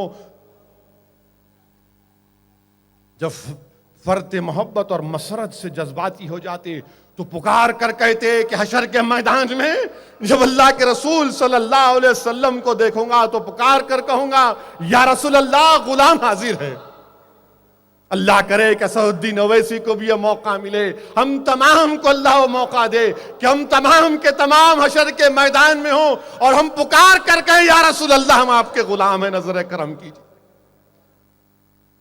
جب فرط محبت اور مسرت سے جذباتی ہو جاتے تو پکار کر کہتے کہ حشر کے میدان میں جب اللہ کے رسول صلی اللہ علیہ وسلم کو دیکھوں گا تو پکار کر کہوں گا یا رسول اللہ غلام حاضر ہے۔ اللہ کرے کہ اسد الدین اویسی کو بھی یہ موقع ملے، ہم تمام کو اللہ وہ موقع دے کہ ہم تمام کے تمام حشر کے میدان میں ہوں اور ہم پکار کر کہیں یا رسول اللہ ہم آپ کے غلام ہیں، نظر کرم کیجیے۔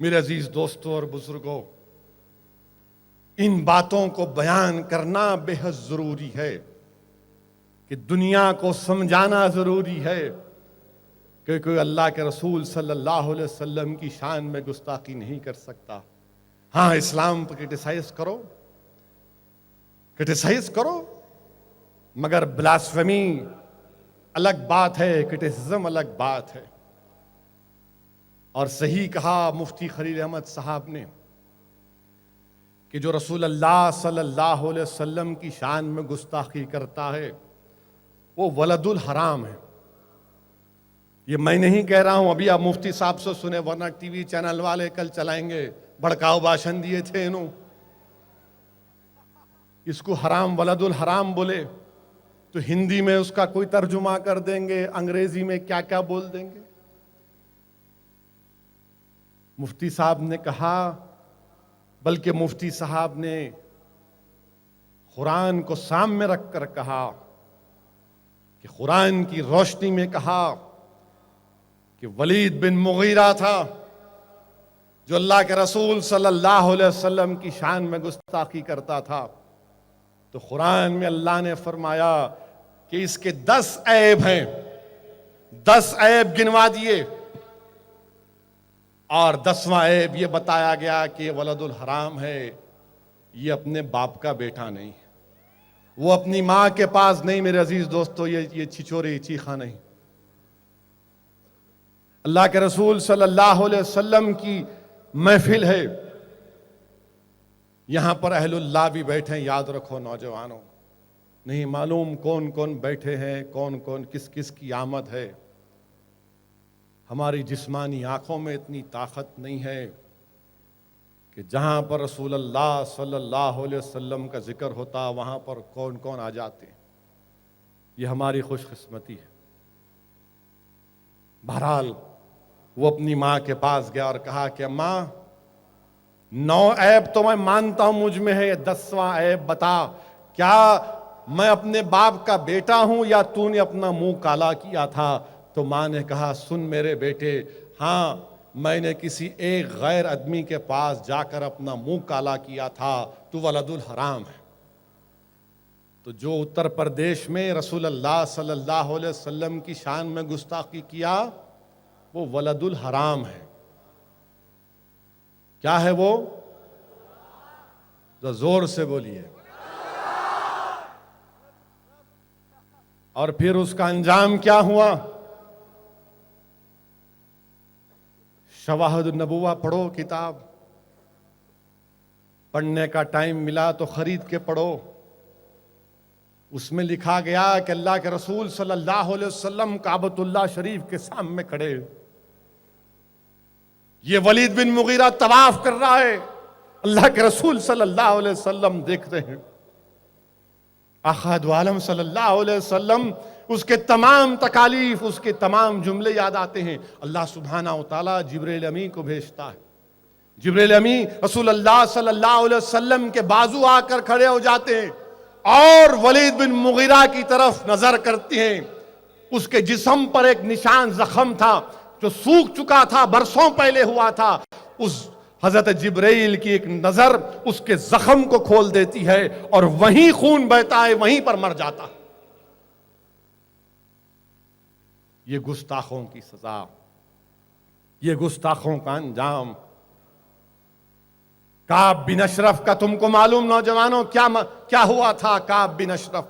میرے عزیز دوستوں اور بزرگوں، ان باتوں کو بیان کرنا بے حد ضروری ہے کہ دنیا کو سمجھانا ضروری ہے کہ کوئی اللہ کے رسول صلی اللہ علیہ وسلم کی شان میں گستاخی نہیں کر سکتا۔ ہاں، اسلام پر کرٹیسائز کرو مگر بلاسفیمی الگ بات ہے، کرٹیسزم الگ بات ہے۔ اور صحیح کہا مفتی خلیل احمد صاحب نے کہ جو رسول اللہ صلی اللہ علیہ وسلم کی شان میں گستاخی کرتا ہے وہ ولد الحرام ہے۔ یہ میں نہیں کہہ رہا ہوں، ابھی آپ مفتی صاحب سے سنے، ورنہ ٹی وی چینل والے کل چلائیں گے، بھڑکاؤ بھاشن دیے تھے انہوں، اس کو حرام ولد الحرام بولے تو ہندی میں اس کا کوئی ترجمہ کر دیں گے، انگریزی میں کیا کیا بول دیں گے۔ مفتی صاحب نے کہا، بلکہ مفتی صاحب نے قرآن کو سامنے رکھ کر کہا کہ قرآن کی روشنی میں کہا کہ ولید بن مغیرہ تھا جو اللہ کے رسول صلی اللہ علیہ وسلم کی شان میں گستاخی کرتا تھا، تو قرآن میں اللہ نے فرمایا کہ اس کے 10 عیب ہیں، 10 عیب گنوا دیے، اور 10واں عیب یہ بتایا گیا کہ یہ ولد الحرام ہے، یہ اپنے باپ کا بیٹا نہیں، وہ اپنی ماں کے پاس نہیں۔ میرے عزیز دوستو، یہ چھچوری چیخا نہیں۔ اللہ کے رسول صلی اللہ علیہ وسلم کی محفل ہے، یہاں پر اہل اللہ بھی بیٹھے ہیں، یاد رکھو نوجوانوں، نہیں معلوم کون کون بیٹھے ہیں، کون کون کس کس کی آمد ہے۔ ہماری جسمانی آنکھوں میں اتنی طاقت نہیں ہے کہ جہاں پر رسول اللہ صلی اللہ علیہ وسلم کا ذکر ہوتا وہاں پر کون کون آ جاتے ہیں، یہ ہماری خوش قسمتی ہے۔ بہرحال وہ اپنی ماں کے پاس گیا اور کہا کہ ماں، 9 عیب تو میں مانتا ہوں مجھ میں ہے، 10واں عیب بتا، کیا میں اپنے باپ کا بیٹا ہوں یا تو نے اپنا منہ کالا کیا تھا؟ تو ماں نے کہا، سن میرے بیٹے، ہاں میں نے کسی ایک غیر آدمی کے پاس جا کر اپنا منہ کالا کیا تھا، تو ولد الحرام ہے۔ تو جو اتر پردیش میں رسول اللہ صلی اللہ علیہ وسلم کی شان میں گستاخی کیا وہ ولد الحرام ہے۔ کیا ہے وہ؟ زور سے بولیے۔ اور پھر اس کا انجام کیا ہوا؟ شواہد النبوہ پڑھو کتاب، پڑھنے کا ٹائم ملا تو خرید کے پڑھو۔ اس میں لکھا گیا کہ اللہ کے رسول صلی اللہ علیہ وسلم کعبۃ اللہ شریف کے سامنے کھڑے، یہ ولید بن مغیرہ طواف کر رہا ہے، اللہ کے رسول صلی اللہ علیہ وسلم دیکھتے ہیں، آقا دو عالم صلی اللہ علیہ وسلم، اس کے تمام تکالیف، اس کے تمام جملے یاد آتے ہیں۔ اللہ سبحانہ وتعالی جبریل امی کو بھیجتا ہے، جبریل امی رسول اللہ صلی اللہ علیہ وسلم کے بازو آ کر کھڑے ہو جاتے ہیں اور ولید بن مغیرہ کی طرف نظر کرتے ہیں۔ اس کے جسم پر ایک نشان زخم تھا جو سوکھ چکا تھا، برسوں پہلے ہوا تھا، اس حضرت جبرائیل کی ایک نظر اس کے زخم کو کھول دیتی ہے اور وہیں خون بہتا ہے، وہیں پر مر جاتا۔ یہ گستاخوں کی سزا، یہ گستاخوں کا انجام۔ کعب بن اشرف کا تم کو معلوم نوجوانوں کیا ہوا تھا؟ کعب بن اشرف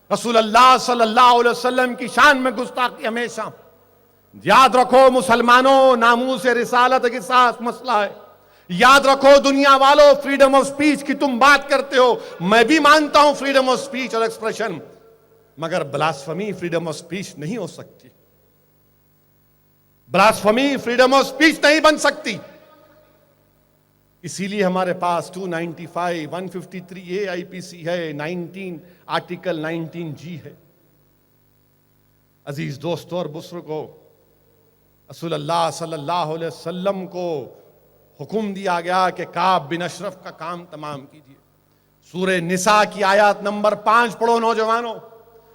رسول اللہ صلی اللہ علیہ وسلم کی شان میں گستاخی ہمیشہ. یاد رکھو مسلمانوں، ناموس رسالت کے ساتھ مسئلہ ہے. یاد رکھو دنیا والوں، فریڈم آف سپیچ کی تم بات کرتے ہو، میں بھی مانتا ہوں فریڈم آف سپیچ اور ایکسپریشن، مگر بلاسفمی فریڈم آف سپیچ نہیں ہو سکتی. بلاسفمی فریڈم آف سپیچ نہیں بن سکتی. اسی لیے ہمارے پاس 295 153 اے آئی پی سی ہے، 19 آرٹیکل 19 جی ہے. عزیز دوستوں اور بزرگوں، رسول اللہ صلی اللہ علیہ وسلم کو حکم دیا گیا کہ کعب بن اشرف کا کام تمام کیجیے. سورہ نساء کی آیات نمبر 5 پڑھو نوجوانوں.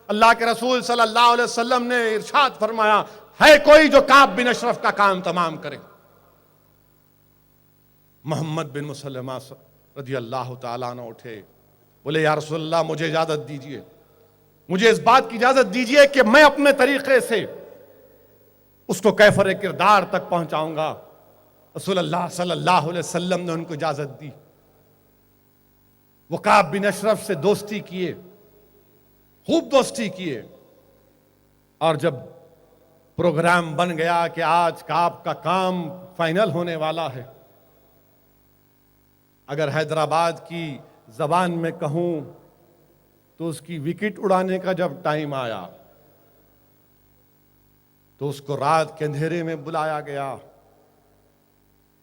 اللہ کے رسول صلی اللہ علیہ وسلم نے ارشاد فرمایا، ہے کوئی جو کعب بن اشرف کا کام تمام کرے؟ محمد بن مسلمہ رضی اللہ تعالیٰ عنہ اٹھے، بولے یا رسول اللہ مجھے اجازت دیجیے، مجھے اس بات کی اجازت دیجیے کہ میں اپنے طریقے سے اس کو کیفر کردار تک پہنچاؤں گا. رسول اللہ صلی اللہ علیہ وسلم نے ان کو اجازت دی. وہ کعب بن اشرف سے دوستی کیے، خوب دوستی کیے، اور جب پروگرام بن گیا کہ آج کعب کا کام فائنل ہونے والا ہے، اگر حیدرآباد کی زبان میں کہوں تو اس کی وکٹ اڑانے کا جب ٹائم آیا تو اس کو رات کے اندھیرے میں بلایا گیا،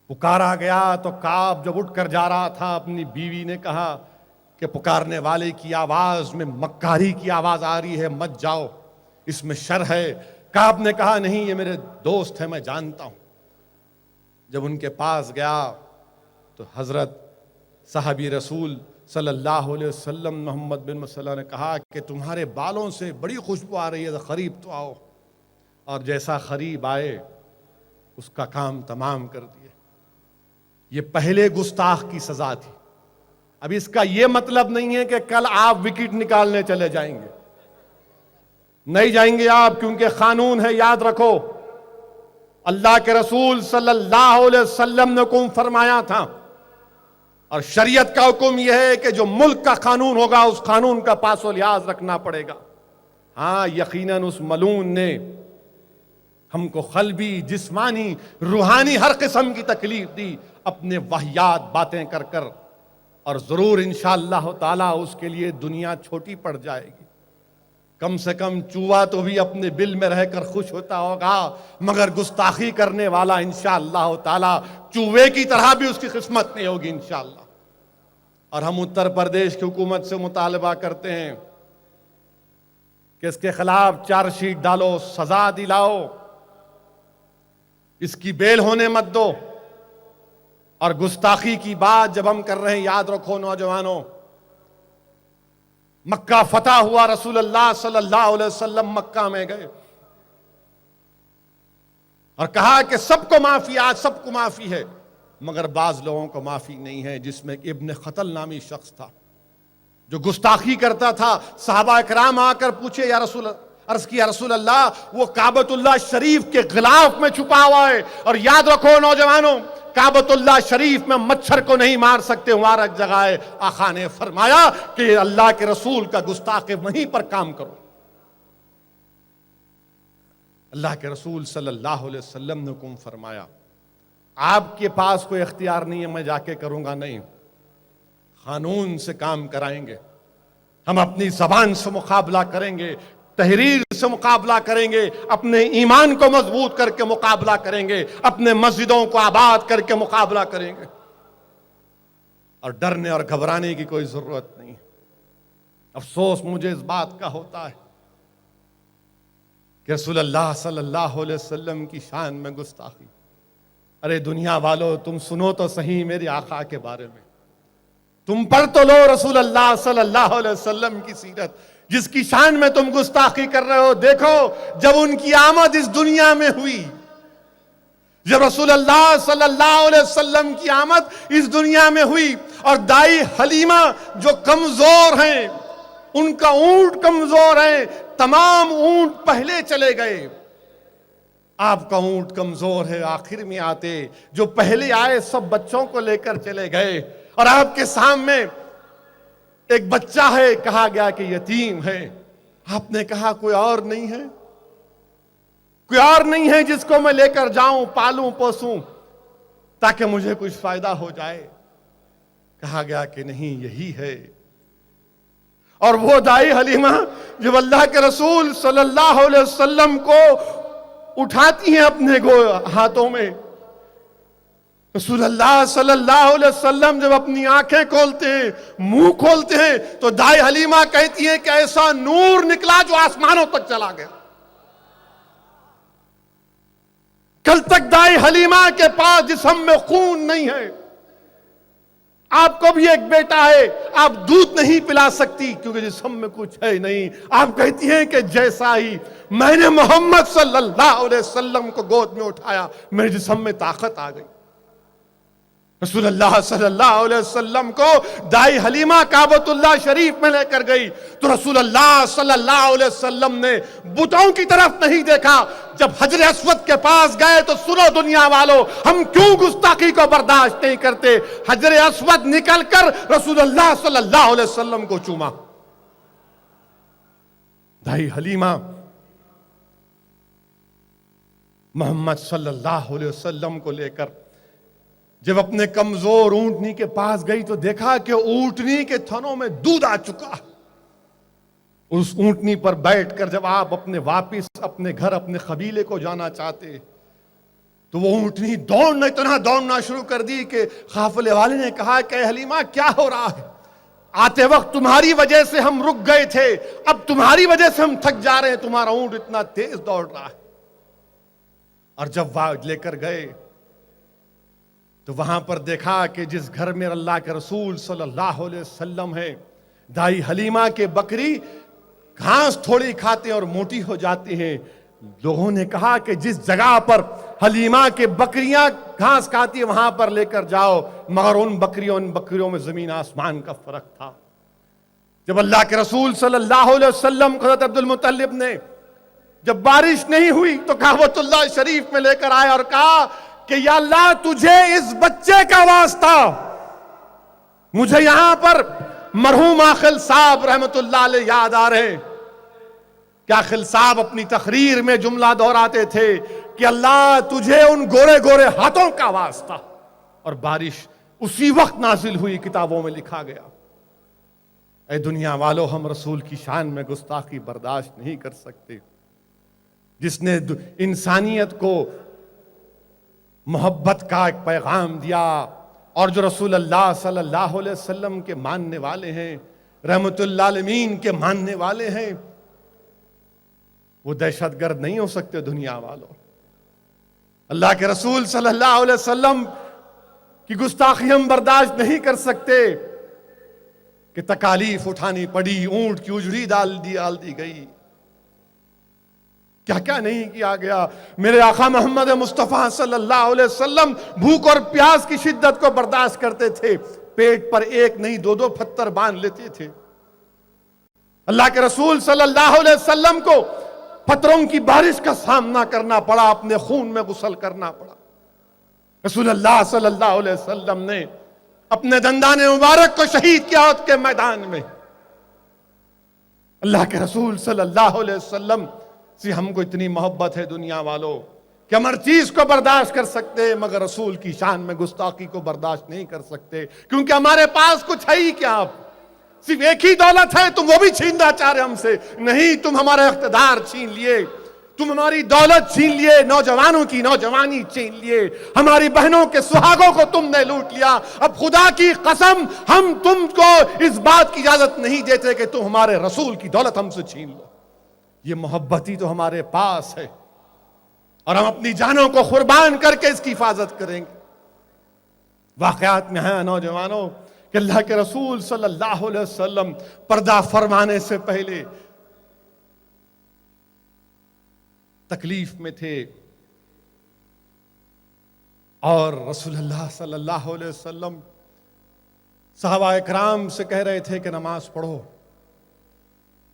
پکارا گیا. تو کعب جب اٹھ کر جا رہا تھا، اپنی بیوی نے کہا کہ پکارنے والے کی آواز میں مکاری کی آواز آ رہی ہے، مت جاؤ، اس میں شر ہے. کعب نے کہا نہیں، یہ میرے دوست ہیں، میں جانتا ہوں. جب ان کے پاس گیا تو حضرت صحابی رسول صلی اللہ علیہ وسلم محمد بن مسلمہ نے کہا کہ تمہارے بالوں سے بڑی خوشبو آ رہی ہے، قریب تو آؤ. اور جیسا قریب آئے اس کا کام تمام کر دیے. یہ پہلے گستاخ کی سزا تھی. اب اس کا یہ مطلب نہیں ہے کہ کل آپ وکٹ نکالنے چلے جائیں گے، نہیں جائیں گے آپ، کیونکہ قانون ہے. یاد رکھو اللہ کے رسول صلی اللہ علیہ وسلم نے حکم فرمایا تھا، اور شریعت کا حکم یہ ہے کہ جو ملک کا قانون ہوگا اس قانون کا پاس و لحاظ رکھنا پڑے گا. ہاں یقیناً اس ملعون نے ہم کو قلبی، جسمانی، روحانی ہر قسم کی تکلیف دی اپنے واہیات باتیں کر کر، اور ضرور انشاءاللہ تعالی اس کے لیے دنیا چھوٹی پڑ جائے گی. کم سے کم چوہا تو بھی اپنے بل میں رہ کر خوش ہوتا ہوگا، مگر گستاخی کرنے والا انشاءاللہ تعالی چوہے کی طرح بھی اس کی قسمت نہیں ہوگی انشاءاللہ. اور ہم اتر پردیش کی حکومت سے مطالبہ کرتے ہیں کہ اس کے خلاف چارج شیٹ ڈالو، سزا دلاؤ، اس کی بیل ہونے مت دو. اور گستاخی کی بات جب ہم کر رہے ہیں، یاد رکھو نوجوانوں، مکہ فتح ہوا، رسول اللہ صلی اللہ علیہ وسلم مکہ میں گئے اور کہا کہ سب کو معافی، آج سب کو معافی ہے، مگر بعض لوگوں کو معافی نہیں ہے، جس میں ابن خطل نامی شخص تھا جو گستاخی کرتا تھا. صحابہ اکرام آ کر پوچھے، یا رسول، عرض کیا رسول اللہ وہ کعبۃ اللہ شریف کے غلاف میں چھپا ہوا ہے. اور یاد رکھو نوجوانوں، کعبۃ اللہ شریف میں مچھر کو نہیں مار سکتے، مبارک جگہ ہے. آقا نے فرمایا کہ اللہ کے رسول کا گستاخ وہیں پر کام کرو. اللہ کے رسول صلی اللہ علیہ وسلم نے حکم فرمایا، آپ کے پاس کوئی اختیار نہیں ہے میں جا کے کروں گا، نہیں، قانون سے کام کرائیں گے. ہم اپنی زبان سے مقابلہ کریں گے، تحریر سے مقابلہ کریں گے، اپنے ایمان کو مضبوط کر کے مقابلہ کریں گے، اپنے مسجدوں کو آباد کر کے مقابلہ کریں گے. اور ڈرنے اور گھبرانے کی کوئی ضرورت نہیں. افسوس مجھے اس بات کا ہوتا ہے کہ رسول اللہ صلی اللہ علیہ وسلم کی شان میں گستاخی. ارے دنیا والو، تم سنو تو صحیح میرے آقا کے بارے میں، تم پڑھ تو لو رسول اللہ صلی اللہ علیہ وسلم کی سیرت، جس کی شان میں تم گستاخی کر رہے ہو. دیکھو جب ان کی آمد اس دنیا میں ہوئی، جب رسول اللہ صلی اللہ علیہ وسلم کی آمد اس دنیا میں ہوئی، اور دائی حلیمہ جو کمزور ہیں، ان کا اونٹ کمزور ہے، تمام اونٹ پہلے چلے گئے، آپ کا اونٹ کمزور ہے، آخر میں آتے. جو پہلے آئے سب بچوں کو لے کر چلے گئے، اور آپ کے سامنے ایک بچہ ہے، کہا گیا کہ یتیم ہے. آپ نے کہا کوئی اور نہیں ہے؟ کوئی اور نہیں ہے جس کو میں لے کر جاؤں، پالوں پوسوں تاکہ مجھے کچھ فائدہ ہو جائے؟ کہا گیا کہ نہیں، یہی ہے۔ اور وہ دائی حلیمہ جب اللہ کے رسول صلی اللہ علیہ وسلم کو اٹھاتی ہیں اپنے ہاتھوں میں، رسول اللہ صلی اللہ علیہ وسلم جب اپنی آنکھیں کھولتے ہیں، منہ کھولتے ہیں، تو دائی حلیمہ کہتی ہیں کہ ایسا نور نکلا جو آسمانوں تک چلا گیا۔ کل تک دائی حلیمہ کے پاس جسم میں خون نہیں ہے، آپ کو بھی ایک بیٹا ہے، آپ دودھ نہیں پلا سکتی کیونکہ جسم میں کچھ ہے نہیں۔ آپ کہتی ہیں کہ جیسا ہی میں نے محمد صلی اللہ علیہ وسلم کو گود میں اٹھایا، میرے جسم میں طاقت آ گئی۔ رسول اللہ صلی اللہ علیہ وسلم کو دائی حلیمہ کعبۃ اللہ شریف میں لے کر گئی تو رسول اللہ صلی اللہ علیہ وسلم نے بتوں کی طرف نہیں دیکھا۔ جب حجر اسود کے پاس گئے تو سنو دنیا والو، ہم کیوں گستاخی کو برداشت نہیں کرتے، حجر اسود نکل کر رسول اللہ صلی اللہ علیہ وسلم کو چوما۔ دائی حلیمہ محمد صلی اللہ علیہ وسلم کو لے کر جب اپنے کمزور اونٹنی کے پاس گئی تو دیکھا کہ اونٹنی کے تھنوں میں دودھ آ چکا۔ اس اونٹنی پر بیٹھ کر جب آپ واپس اپنے گھر اپنے قبیلے کو جانا چاہتے تو وہ اونٹنی اتنا دوڑنا شروع کر دی کہ قافلے والے نے کہا کہ حلیمہ کیا ہو رہا ہے؟ آتے وقت تمہاری وجہ سے ہم رک گئے تھے، اب تمہاری وجہ سے ہم تھک جا رہے ہیں، تمہارا اونٹ اتنا تیز دوڑ رہا ہے۔ اور جب وہ لے کر گئے تو وہاں پر دیکھا کہ جس گھر میں اللہ کے رسول صلی اللہ علیہ وسلم ہے، دائی حلیمہ کے بکری گھاس تھوڑی کھاتے اور موٹی ہو جاتی ہیں۔ لوگوں نے کہا کہ جس جگہ پر حلیمہ کے بکریاں گھاس کھاتی ہیں وہاں پر لے کر جاؤ، مگر ان بکریوں میں زمین آسمان کا فرق تھا۔ جب اللہ کے رسول صلی اللہ علیہ وسلم کو حضرت عبد المطلب نے جب بارش نہیں ہوئی تو کعبۃ اللہ شریف میں لے کر آئے اور کہا کہ یا اللہ تجھے اس بچے کا واسطہ، مجھے یہاں پر مرحوم عاقل صاحب رحمت اللہ علیہ یاد آ رہے ہیں کہ عاقل صاحب اپنی تقریر میں جملہ دہراتے تھے کہ اللہ تجھے ان گورے گورے ہاتھوں کا واسطہ، اور بارش اسی وقت نازل ہوئی، کتابوں میں لکھا گیا۔ اے دنیا والو، ہم رسول کی شان میں گستاخی برداشت نہیں کر سکتے۔ جس نے انسانیت کو محبت کا ایک پیغام دیا اور جو رسول اللہ صلی اللہ علیہ وسلم کے ماننے والے ہیں، رحمت اللہ عالمین کے ماننے والے ہیں، وہ دہشت گرد نہیں ہو سکتے۔ دنیا والوں، اللہ کے رسول صلی اللہ علیہ وسلم کی گستاخی ہم برداشت نہیں کر سکتے کہ تکالیف اٹھانی پڑی، اونٹ کی اجڑی ڈال دی گئی، کیا کیا نہیں کیا گیا۔ میرے آقا محمد مصطفیٰ صلی اللہ علیہ وسلم بھوک اور پیاس کی شدت کو برداشت کرتے تھے، پیٹ پر ایک نہیں دو پتھر باندھ لیتے تھے۔ اللہ کے رسول صلی اللہ علیہ وسلم کو پتھروں کی بارش کا سامنا کرنا پڑا، اپنے خون میں غسل کرنا پڑا۔ رسول اللہ صلی اللہ علیہ وسلم نے اپنے دندان مبارک کو شہید کیا احد کے میدان میں۔ اللہ کے رسول صلی اللہ علیہ وسلم سے ہم کو اتنی محبت ہے دنیا والوں کہ ہم ہر چیز کو برداشت کر سکتے ہیں، مگر رسول کی شان میں گستاخی کو برداشت نہیں کر سکتے، کیونکہ ہمارے پاس کچھ ہے ہی کیا۔ صرف ایک ہی دولت ہے، تم وہ بھی چھیننا چاہ رہے ہم سے؟ نہیں، تم ہمارا اقتدار چھین لیے، تم ہماری دولت چھین لیے، نوجوانوں کی نوجوانی چھین لیے، ہماری بہنوں کے سہاگوں کو تم نے لوٹ لیا۔ اب خدا کی قسم ہم تم کو اس بات کی اجازت نہیں دیتے کہ تم ہمارے رسول کی دولت ہم سے چھین لو۔ یہ محبت ہی تو ہمارے پاس ہے اور ہم اپنی جانوں کو قربان کر کے اس کی حفاظت کریں گے۔ واقعات میں ہیں نوجوانوں کہ اللہ کے رسول صلی اللہ علیہ وسلم پردہ فرمانے سے پہلے تکلیف میں تھے اور رسول اللہ صلی اللہ علیہ وسلم صحابہ اکرام سے کہہ رہے تھے کہ نماز پڑھو۔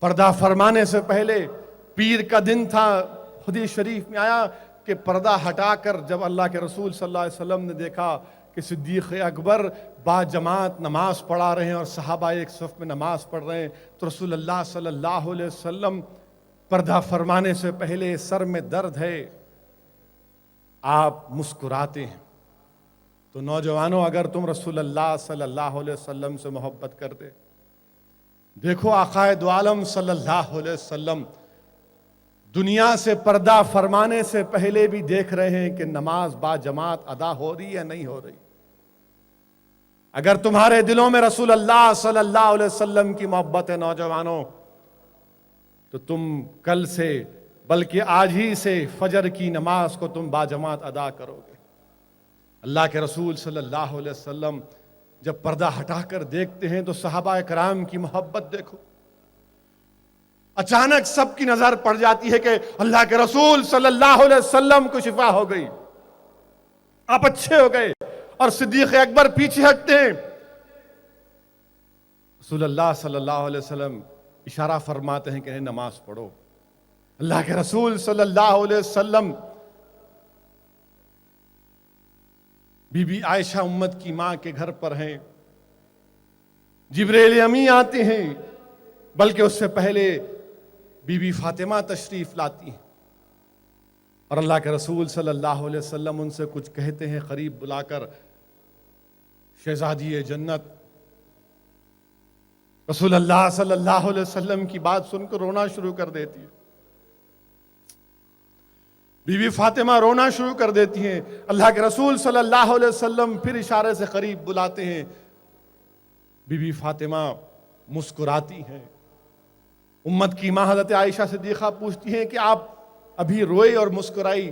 پردہ فرمانے سے پہلے پیر کا دن تھا، حدیث شریف میں آیا کہ پردہ ہٹا کر جب اللہ کے رسول صلی اللہ علیہ وسلم نے دیکھا کہ صدیق اکبر با جماعت نماز پڑھا رہے ہیں اور صحابہ ایک صف میں نماز پڑھ رہے ہیں تو رسول اللہ صلی اللہ علیہ وسلم پردہ فرمانے سے پہلے سر میں درد ہے، آپ مسکراتے ہیں۔ تو نوجوانوں، اگر تم رسول اللہ صلی اللہ علیہ وسلم سے محبت کرتے، دیکھو آقا دو عالم صلی اللہ علیہ وسلم دنیا سے پردہ فرمانے سے پہلے بھی دیکھ رہے ہیں کہ نماز با جماعت ادا ہو رہی ہے نہیں ہو رہی۔ اگر تمہارے دلوں میں رسول اللہ صلی اللہ علیہ وسلم کی محبت ہے نوجوانوں، تو تم کل سے بلکہ آج ہی سے فجر کی نماز کو تم با جماعت ادا کرو گے۔ اللہ کے رسول صلی اللہ علیہ وسلم جب پردہ ہٹا کر دیکھتے ہیں تو صحابہ کرام کی محبت دیکھو، اچانک سب کی نظر پڑ جاتی ہے کہ اللہ کے رسول صلی اللہ علیہ وسلم کو شفا ہو گئی، آپ اچھے ہو گئے، اور صدیق اکبر پیچھے ہٹتے ہیں۔ رسول اللہ صلی اللہ علیہ وسلم اشارہ فرماتے ہیں کہ انہیں نماز پڑھو۔ اللہ کے رسول صلی اللہ علیہ وسلم بی بی عائشہ امت کی ماں کے گھر پر ہیں، جبریل امی آتے ہیں، بلکہ اس سے پہلے بی بی فاطمہ تشریف لاتی ہیں، اور اللہ کے رسول صلی اللہ علیہ وسلم ان سے کچھ کہتے ہیں، قریب بلا کر شہزادی جنت رسول اللہ صلی اللہ علیہ وسلم کی بات سن کر رونا شروع کر دیتی ہے۔ بی بی فاطمہ رونا شروع کر دیتی ہیں، اللہ کے رسول صلی اللہ علیہ وسلم پھر اشارے سے قریب بلاتے ہیں، بی بی فاطمہ مسکراتی ہیں۔ امت کی ماں حضرت عائشہ صدیقہ پوچھتی ہیں کہ آپ ابھی روئے اور مسکرائی،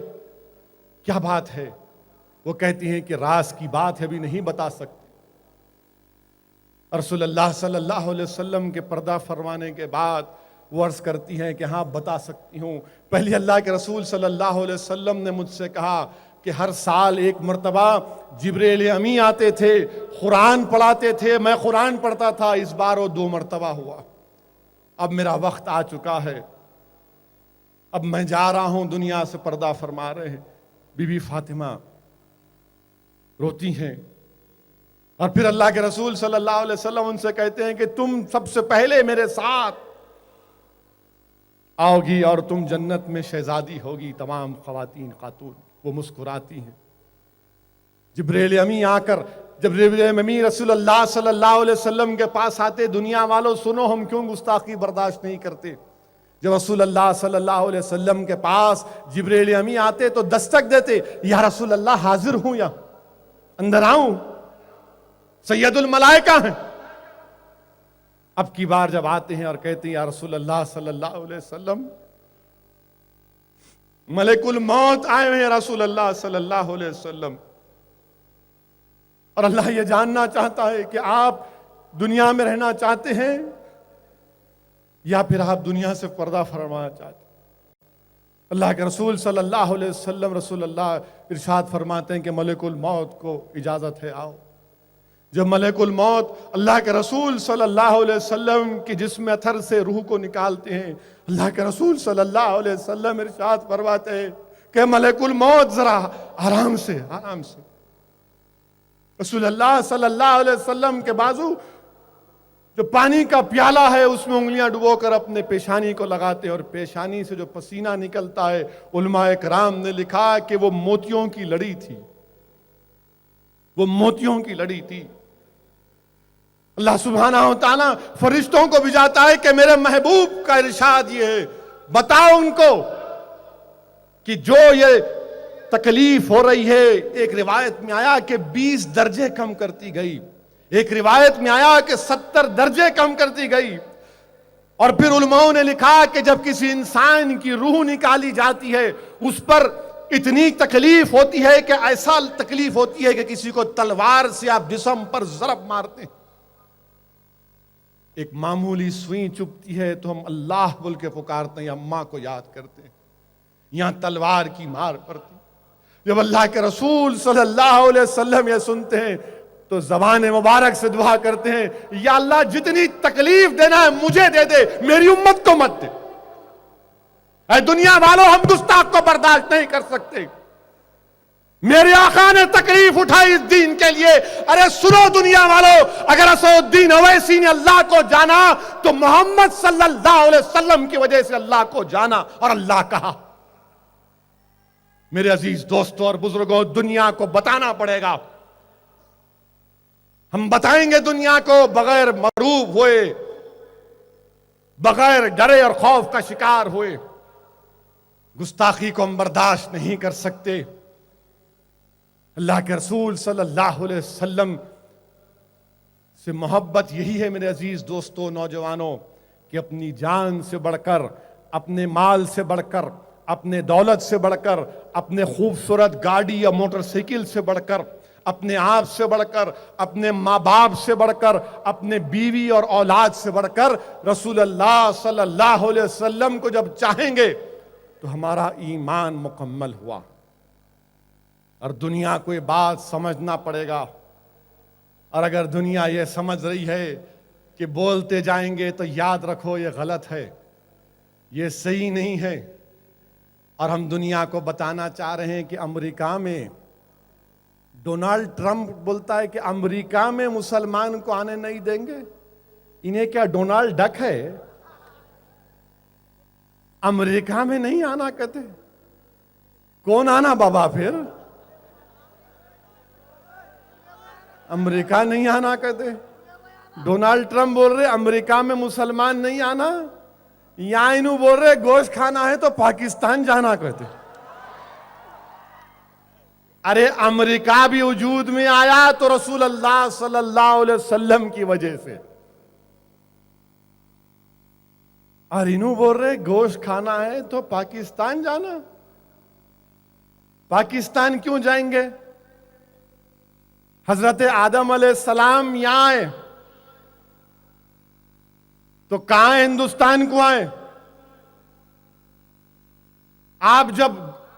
کیا بات ہے؟ وہ کہتی ہیں کہ راز کی بات ہے، ابھی نہیں بتا سکتے۔ رسول اللہ صلی اللہ علیہ وسلم کے پردہ فرمانے کے بعد وہ عرض کرتی ہیں کہ ہاں بتا سکتی ہوں۔ پہلے اللہ کے رسول صلی اللہ علیہ وسلم نے مجھ سے کہا کہ ہر سال ایک مرتبہ جبریل امی آتے تھے، قرآن پڑھاتے تھے، میں قرآن پڑھتا تھا، اس بار وہ 2 مرتبہ ہوا۔ اب میرا وقت آ چکا ہے، اب میں جا رہا ہوں، دنیا سے پردہ فرما رہے ہیں۔ بی بی فاطمہ روتی ہیں، اور پھر اللہ کے رسول صلی اللہ علیہ وسلم ان سے کہتے ہیں کہ تم سب سے پہلے میرے ساتھ آؤ گی اور تم جنت میں شہزادی ہوگی تمام خواتین خاتون۔ وہ مسکراتی ہیں۔ جبریل امی آ کر جبریل امی رسول اللہ صلی اللہ علیہ وسلم کے پاس آتے، دنیا والوں سنو ہم کیوں گستاخی برداشت نہیں کرتے۔ جب رسول اللہ صلی اللہ علیہ وسلم کے پاس جبریل امی آتے تو دستک دیتے، یا رسول اللہ حاضر ہوں، یا اندر آؤں، سید الملائکہ ہیں۔ اب کی بار جب آتے ہیں اور کہتے ہیں یا رسول اللہ صلی اللہ علیہ وسلم ملک الموت آئے ہیں، یا رسول اللہ صلی اللہ علیہ وسلم، اور اللہ یہ جاننا چاہتا ہے کہ آپ دنیا میں رہنا چاہتے ہیں یا پھر آپ دنیا سے پردہ فرمانا چاہتے ہیں۔ اللہ کے رسول صلی اللہ علیہ وسلم رسول اللہ ارشاد فرماتے ہیں کہ ملک الموت کو اجازت ہے آؤ۔ جب ملک الموت اللہ کے رسول صلی اللہ علیہ وسلم کی جسم اتھر سے روح کو نکالتے ہیں، اللہ کے رسول صلی اللہ علیہ وسلم ارشاد فرماتے ہیں کہ ملک الموت ذرا آرام سے آرام سے۔ رسول اللہ صلی اللہ علیہ وسلم کے بازو جو پانی کا پیالہ ہے اس میں انگلیاں ڈبو کر اپنے پیشانی کو لگاتے ہیں، اور پیشانی سے جو پسینہ نکلتا ہے علماء کرام نے لکھا کہ وہ موتیوں کی لڑی تھی، وہ موتیوں کی لڑی تھی۔ اللہ سبحانہ و تعالیٰ فرشتوں کو بھیجاتا ہے کہ میرے محبوب کا ارشاد یہ ہے، بتاؤ ان کو کہ جو یہ تکلیف ہو رہی ہے، ایک روایت میں آیا کہ 20 درجے کم کرتی گئی، ایک روایت میں آیا کہ 70 درجے کم کرتی گئی، اور پھر علماء نے لکھا کہ جب کسی انسان کی روح نکالی جاتی ہے اس پر اتنی تکلیف ہوتی ہے کہ ایسا تکلیف ہوتی ہے کہ کسی کو تلوار سے آپ جسم پر ضرب مارتے ہیں۔ ایک معمولی سوئی چبھتی ہے تو ہم اللہ بول کے پکارتے ہیں، اماں کو یاد کرتے ہیں، یہاں تلوار کی مار پڑتی۔ جب اللہ کے رسول صلی اللہ علیہ وسلم یہ سنتے ہیں تو زبان مبارک سے دعا کرتے ہیں، یا اللہ جتنی تکلیف دینا ہے مجھے دے دے، میری امت کو مت دے۔ اے دنیا والوں، ہم گستاخ کو برداشت نہیں کر سکتے، میرے آقا نے تکلیف اٹھائی اس دین کے لیے. ارے سنو دنیا والوں، اگر اسد الدین اویسی نے اللہ کو جانا تو محمد صلی اللہ علیہ وسلم کی وجہ سے اللہ کو جانا اور اللہ کہا. میرے عزیز دوستوں اور بزرگوں، دنیا کو بتانا پڑے گا. ہم بتائیں گے دنیا کو بغیر مغروب ہوئے، بغیر ڈرے اور خوف کا شکار ہوئے. گستاخی کو ہم برداشت نہیں کر سکتے. اللہ کے رسول صلی اللہ علیہ وسلم سے محبت یہی ہے میرے عزیز دوستوں، نوجوانوں، کہ اپنی جان سے بڑھ کر، اپنے مال سے بڑھ کر، اپنے دولت سے بڑھ کر، اپنے خوبصورت گاڑی یا موٹر سائیکل سے بڑھ کر، اپنے آپ سے بڑھ کر، اپنے ماں باپ سے بڑھ کر، اپنے بیوی اور اولاد سے بڑھ کر رسول اللہ صلی اللہ علیہ وسلم کو جب چاہیں گے تو ہمارا ایمان مکمل ہوا. اور دنیا کو یہ بات سمجھنا پڑے گا. اور اگر دنیا یہ سمجھ رہی ہے کہ بولتے جائیں گے تو یاد رکھو یہ غلط ہے، یہ صحیح نہیں ہے. اور ہم دنیا کو بتانا چاہ رہے ہیں کہ امریکہ میں ڈونلڈ ٹرمپ بولتا ہے کہ امریکہ میں مسلمان کو آنے نہیں دیں گے. انہیں کیا ڈونلڈ ڈک ہے؟ امریکہ میں نہیں آنا کہتے. کون آنا بابا پھر؟ امریکہ نہیں آنا کہتے. ڈونلڈ ٹرمپ بول رہے امریکہ میں مسلمان نہیں آنا. یہاں انہوں بول رہے گوشت کھانا ہے تو پاکستان جانا کہتے. ارے امریکہ بھی وجود میں آیا تو رسول اللہ صلی اللہ علیہ وسلم کی وجہ سے. اور انہوں بول رہے گوشت کھانا ہے تو پاکستان جانا. پاکستان کیوں جائیں گے؟ حضرت آدم علیہ السلام یہاں آئے تو کہاں ہندوستان کو آئے؟ آپ جب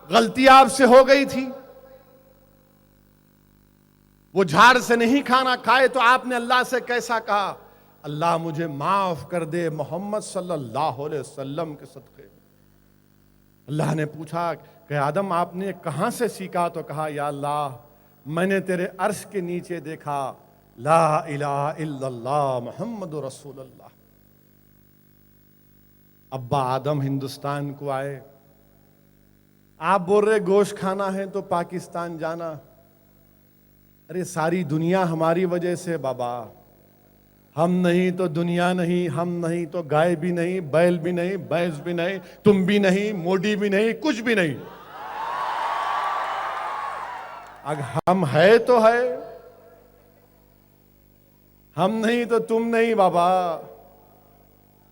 غلطی آپ سے ہو گئی تھی، وہ جھاڑ سے نہیں کھانا کھائے تو آپ نے اللہ سے کیسا کہا اللہ مجھے معاف کر دے محمد صلی اللہ علیہ وسلم کے صدقے. اللہ نے پوچھا کہ آدم آپ نے کہاں سے سیکھا؟ تو کہا یا اللہ میں نے تیرے عرش کے نیچے دیکھا لا الہ الا اللہ محمد رسول اللہ. ابا آدم ہندوستان کو آئے، آپ بول رہے گوشت کھانا ہے تو پاکستان جانا. ارے ساری دنیا ہماری وجہ سے بابا. ہم نہیں تو دنیا نہیں، ہم نہیں تو گائے بھی نہیں، بیل بھی نہیں، بھینس بھی نہیں، تم بھی نہیں، موڈی بھی نہیں، کچھ بھی نہیں. اگر ہم ہے تو ہے، ہم نہیں تو تم نہیں بابا.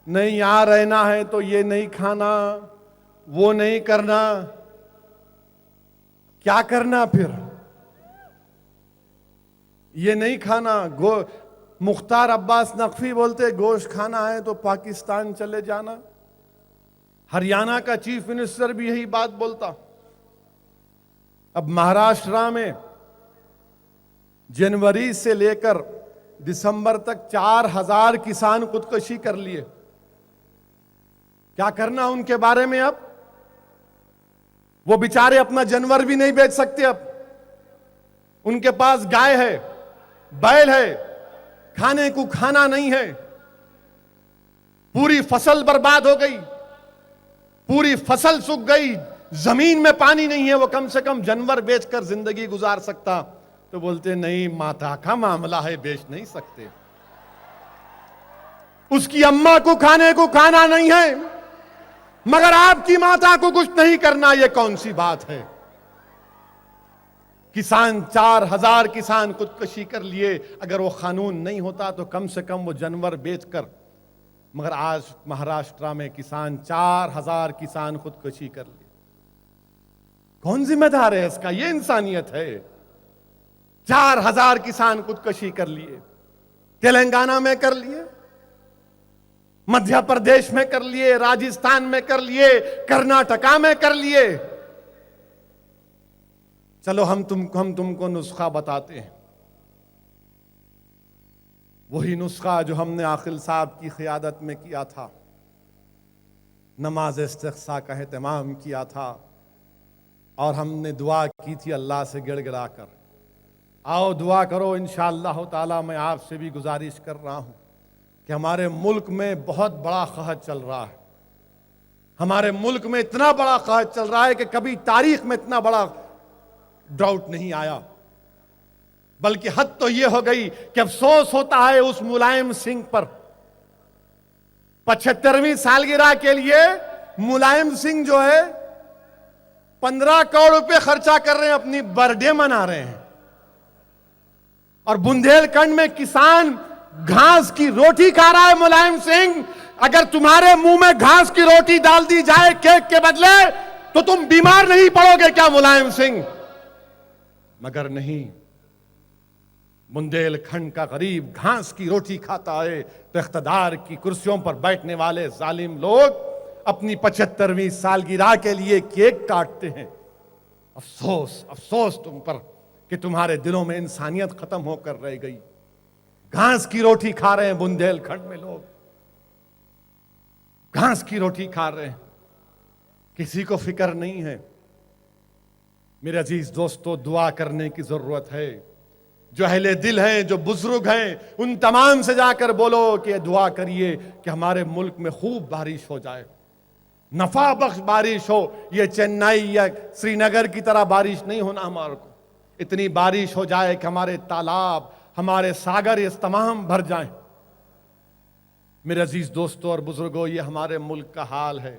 نہیں یہاں رہنا ہے تو یہ نہیں کھانا، وہ نہیں کرنا. کیا کرنا پھر؟ یہ نہیں کھانا. مختار عباس نقفی بولتے گوشت کھانا ہے تو پاکستان چلے جانا. ہریانہ کا چیف منسٹر بھی یہی بات بولتا. اب مہاراشٹرا میں جنوری سے لے کر دسمبر تک 4000 کسان خودکشی کر لیے. کیا کرنا ان کے بارے میں؟ اب وہ بیچارے اپنا جانور بھی نہیں بیچ سکتے. اب ان کے پاس گائے ہے، بیل ہے، کھانے کو کھانا نہیں ہے. پوری فصل برباد ہو گئی، پوری فصل سوکھ گئی، زمین میں پانی نہیں ہے. وہ کم سے کم جانور بیچ کر زندگی گزار سکتا. تو بولتے نہیں ماتا کا معاملہ ہے، بیچ نہیں سکتے. اس کی اماں کو کھانے کو کھانا نہیں ہے، مگر آپ کی ماتا کو کچھ نہیں کرنا. یہ کون سی بات ہے؟ کسان 4000 کسان خودکشی کر لیے. اگر وہ قانون نہیں ہوتا تو کم سے کم وہ جانور بیچ کر. مگر آج مہاراشٹرا میں کسان 4000 کسان خودکشی کر لیے. کون ذمہ دار ہے اس کا؟ یہ انسانیت ہے. 4000 کسان خودکشی کر لیے. تلنگانہ میں کر لیے، مدھیہ پردیش میں کر لیے، راجستھان میں کر لیے، کرناٹکا میں کر لیے. چلو ہم تم کو نسخہ بتاتے ہیں. وہی نسخہ جو ہم نے عاقل صاحب کی قیادت میں کیا تھا. نماز استسقاء کا اہتمام کیا تھا، اور ہم نے دعا کی تھی اللہ سے گڑ گڑا کر، آؤ دعا کرو انشاءاللہ تعالی۔ میں آپ سے بھی گزارش کر رہا ہوں کہ ہمارے ملک میں بہت بڑا قحط چل رہا ہے، ہمارے ملک میں اتنا بڑا قحط چل رہا ہے کہ کبھی تاریخ میں اتنا بڑا ڈراؤٹ نہیں آیا، بلکہ حد تو یہ ہو گئی کہ افسوس ہوتا ہے اس ملائم سنگھ پر۔ 75ویں سالگرہ کے لیے ملائم سنگھ جو ہے 15 کروڑ روپے خرچہ کر رہے ہیں، اپنی برتھ ڈے منا رہے ہیں، اور بندیل کھنڈ میں کسان گھاس کی روٹی کھا رہا ہے۔ ملائم سنگھ، اگر تمہارے منہ میں گھاس کی روٹی ڈال دی جائے کیک کے بدلے تو تم بیمار نہیں پڑو گے کیا ملائم سنگھ؟ مگر نہیں، بندیل کھنڈ کا غریب گھاس کی روٹی کھاتا ہے تو اقتدار کی کرسیوں پر بیٹھنے والے ظالم لوگ اپنی 75ویں سالگرہ کے لیے کیک کاٹتے ہیں۔ افسوس افسوس تم پر کہ تمہارے دلوں میں انسانیت ختم ہو کر رہ گئی۔ گھاس کی روٹی کھا رہے ہیں بندیل کھنڈ میں لوگ، گھاس کی روٹی کھا رہے ہیں، کسی کو فکر نہیں ہے۔ میرے عزیز دوستو، دعا کرنے کی ضرورت ہے۔ جو اہل دل ہیں، جو بزرگ ہیں، ان تمام سے جا کر بولو کہ دعا کریے کہ ہمارے ملک میں خوب بارش ہو جائے، نفع بخش بارش ہو۔ یہ چنئی یا سری نگر کی طرح بارش نہیں ہونا، ہمارے کو اتنی بارش ہو جائے کہ ہمارے تالاب، ہمارے ساگر یہ تمام بھر جائیں۔ میرے عزیز دوستو اور بزرگوں، یہ ہمارے ملک کا حال ہے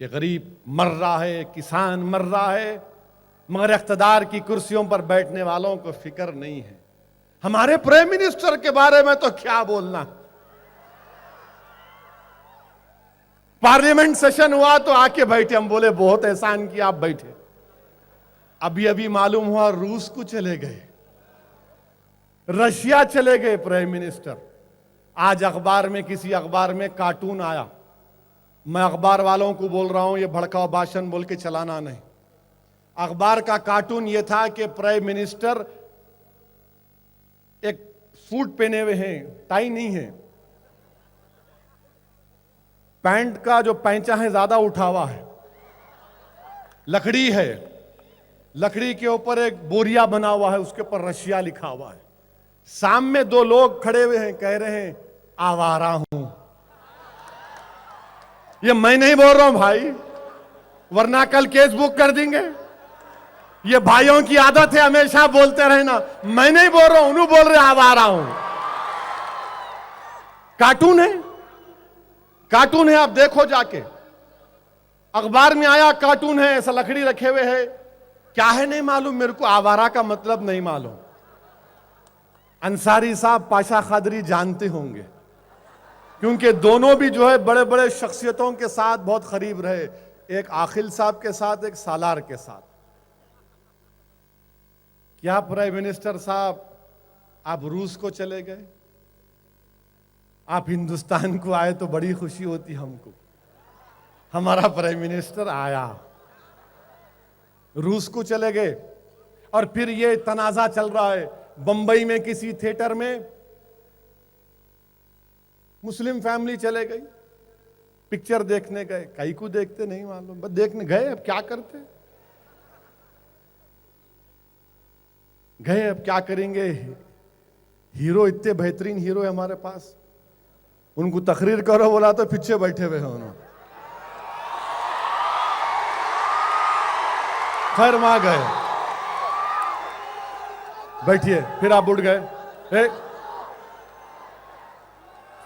کہ غریب مر رہا ہے، کسان مر رہا ہے، مگر اقتدار کی کرسیوں پر بیٹھنے والوں کو فکر نہیں ہے۔ ہمارے پرائم منسٹر کے بارے میں تو کیا بولنا، پارلیمنٹ سیشن ہوا تو آ کے بیٹھے، ہم بولے بہت احسان کیا، آپ بیٹھے۔ ابھی معلوم ہوا روس کو چلے گئے، رشیا چلے گئے پرائم منسٹر۔ آج اخبار میں، کسی اخبار میں کارٹون آیا، میں اخبار والوں کو بول رہا ہوں یہ بھڑکاؤ بھاشن بول کے چلانا نہیں۔ اخبار کا کارٹون یہ تھا کہ پرائم منسٹر ایک سوٹ پہنے ہوئے ہیں، ٹائی نہیں ہے، پینٹ کا جو پینچا ہے زیادہ اٹھا ہوا ہے، لکڑی ہے، لکڑی کے اوپر ایک بوریا بنا ہوا ہے، اس کے اوپر رشیا لکھا ہوا ہے۔ سامنے 2 لوگ کھڑے ہوئے ہیں، کہہ رہے ہیں آوارہ ہوں۔ یہ میں نہیں بول رہا ہوں بھائی، ورنہ کل کیس بک کر دیں گے۔ یہ بھائیوں کی عادت ہے ہمیشہ بولتے رہنا، میں نہیں بول رہا ہوں، انہوں بول رہے آوارہ ہوں۔ کارٹون ہے، کارٹون ہے، آپ دیکھو جا کے، اخبار میں آیا کارٹون ہے، ایسا لکڑی رکھے ہوئے ہے، کیا ہے نہیں معلوم میرے کو، آوارہ کا مطلب نہیں معلوم۔ انصاری صاحب پاشا قادری جانتے ہوں گے، کیونکہ دونوں بھی جو ہے بڑے بڑے شخصیتوں کے ساتھ بہت قریب رہے، ایک عاقل صاحب کے ساتھ، ایک سالار کے ساتھ۔ کیا پرائم منسٹر صاحب آپ روس کو چلے گئے؟ آپ ہندوستان کو آئے تو بڑی خوشی ہوتی ہم کو، ہمارا پرائم منسٹر آیا۔ روس کو چلے گئے، اور پھر یہ تنازع چل رہا ہے بمبئی میں کسی تھیٹر میں، مسلم فیملی چلے گئی، پکچر دیکھنے گئے، کئی کو دیکھتے نہیں معلوم، بس دیکھنے گئے، اب کیا کرتے گئے، اب کیا کریں گے، ہیرو اتنے بہترین ہیرو ہے ہمارے پاس، ان کو تقریر کرو بولا تو پیچھے بیٹھے ہوئے ہیں انہوں۔ خیر وہاں گئے، بیٹھیے، پھر آپ اٹھ گئے،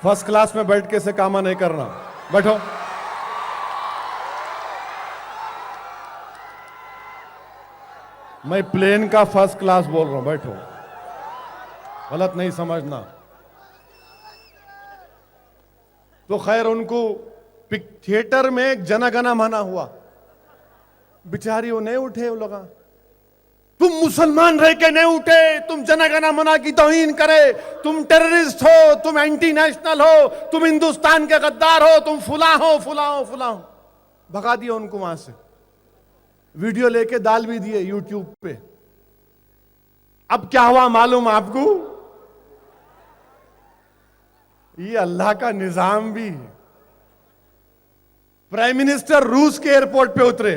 فرسٹ کلاس میں بیٹھ کے سے کاما نہیں کرنا، بیٹھو۔ میں پلین کا فرسٹ کلاس بول رہا ہوں، بیٹھو، غلط نہیں سمجھنا۔ تو خیر ان کو تھیٹر میں ایک جن گن من ہوا، بیچاری وہ نہیں اٹھے، وہ لوگا تم مسلمان رہ کے نہیں اٹھے، تم جن گن من کی توہین کرے، تم ٹیررسٹ ہو، تم اینٹی نیشنل ہو، تم ہندوستان کے غدار ہو، تم فلاں ہو فلاں ہو فلاں ہو، بھگا دیا ان کو وہاں سے، ویڈیو لے کے ڈال بھی دیے یوٹیوب پہ۔ اب کیا ہوا معلوم آپ کو؟ یہ اللہ کا نظام بھی، پرائم منسٹر روس کے ایئرپورٹ پہ اترے،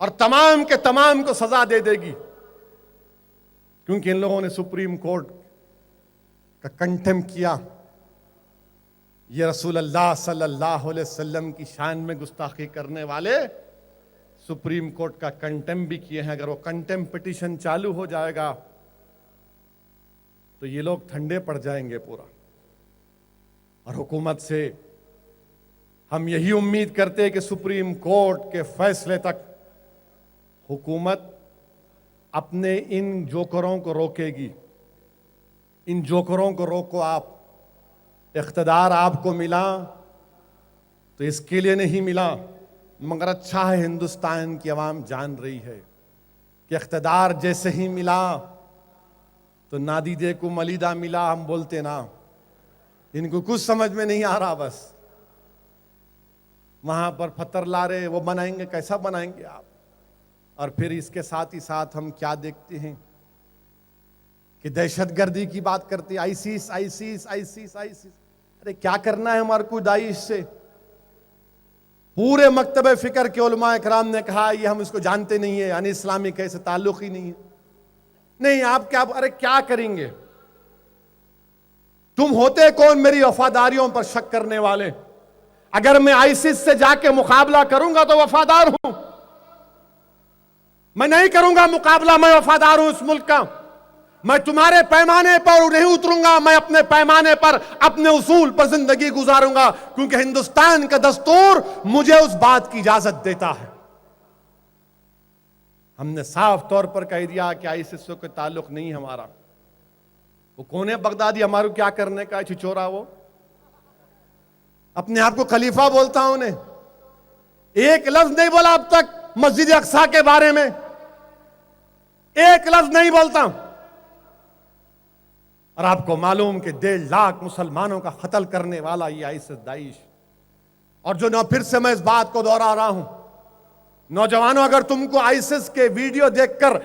اور تمام کے تمام کو سزا دے دے گی، کیونکہ ان لوگوں نے سپریم کورٹ کا کنٹیم کیا. یہ رسول اللہ صلی اللہ علیہ وسلم کی شان میں گستاخی کرنے والے سپریم کورٹ کا کنٹیم بھی کیے ہیں. اگر وہ کنٹیم پٹیشن چالو ہو جائے گا تو یہ لوگ ٹھنڈے پڑ جائیں گے پورا. اور حکومت سے ہم یہی امید کرتے ہیں کہ سپریم کورٹ کے فیصلے تک حکومت اپنے ان جوکروں کو روکے گی. ان جوکروں کو روکو آپ. اقتدار آپ کو ملا تو اس کے لیے نہیں ملا، مگر اچھا ہے ہندوستان کی عوام جان رہی ہے کہ اقتدار جیسے ہی ملا تو نادیدے کو ملیدہ ملا، ہم بولتے نا، ان کو کچھ سمجھ میں نہیں آ رہا. بس وہاں پر پتھر لا رہے، وہ بنائیں گے، کیسا بنائیں گے آپ؟ اور پھر اس کے ساتھ ہی ساتھ ہم کیا دیکھتے ہیں کہ دہشت گردی کی بات کرتے ہیں. ISIS ISIS ISIS ISIS. ارے کیا کرنا ہے ہمارے کو داعش سے؟ پورے مکتب فکر کے علماء اکرام نے کہا یہ ہم اس کو جانتے نہیں ہیں، یعنی اسلامی کیسے تعلق ہی نہیں ہے. نہیں آپ کیا، ارے کیا کریں گے؟ تم ہوتے کون میری وفاداریوں پر شک کرنے والے؟ اگر میں آئیسس سے جا کے مقابلہ کروں گا تو وفادار ہوں، میں نہیں کروں گا مقابلہ، میں وفادار ہوں اس ملک کا. میں تمہارے پیمانے پر نہیں اتروں گا، میں اپنے پیمانے پر اپنے اصول پر زندگی گزاروں گا، کیونکہ ہندوستان کا دستور مجھے اس بات کی اجازت دیتا ہے. ہم نے صاف طور پر کہہ دیا کہ آئیسس سے کوئی تعلق نہیں ہمارا. وہ کون ہے بغدادی؟ ہمارے کیا کرنے کا چھچورا؟ وہ اپنے آپ کو خلیفہ بولتا ہوں. انہیں ایک لفظ نہیں بولا اب تک مسجد اقصی کے بارے میں، ایک لفظ نہیں بولتا. اور آپ کو معلوم کہ 1.5 لاکھ مسلمانوں کا قتل کرنے والا یہ آئیسس داعش. اور جو پھر سے میں اس بات کو دوہرا رہا ہوں، نوجوانوں، اگر تم کو آئیسس کے ویڈیو دیکھ کر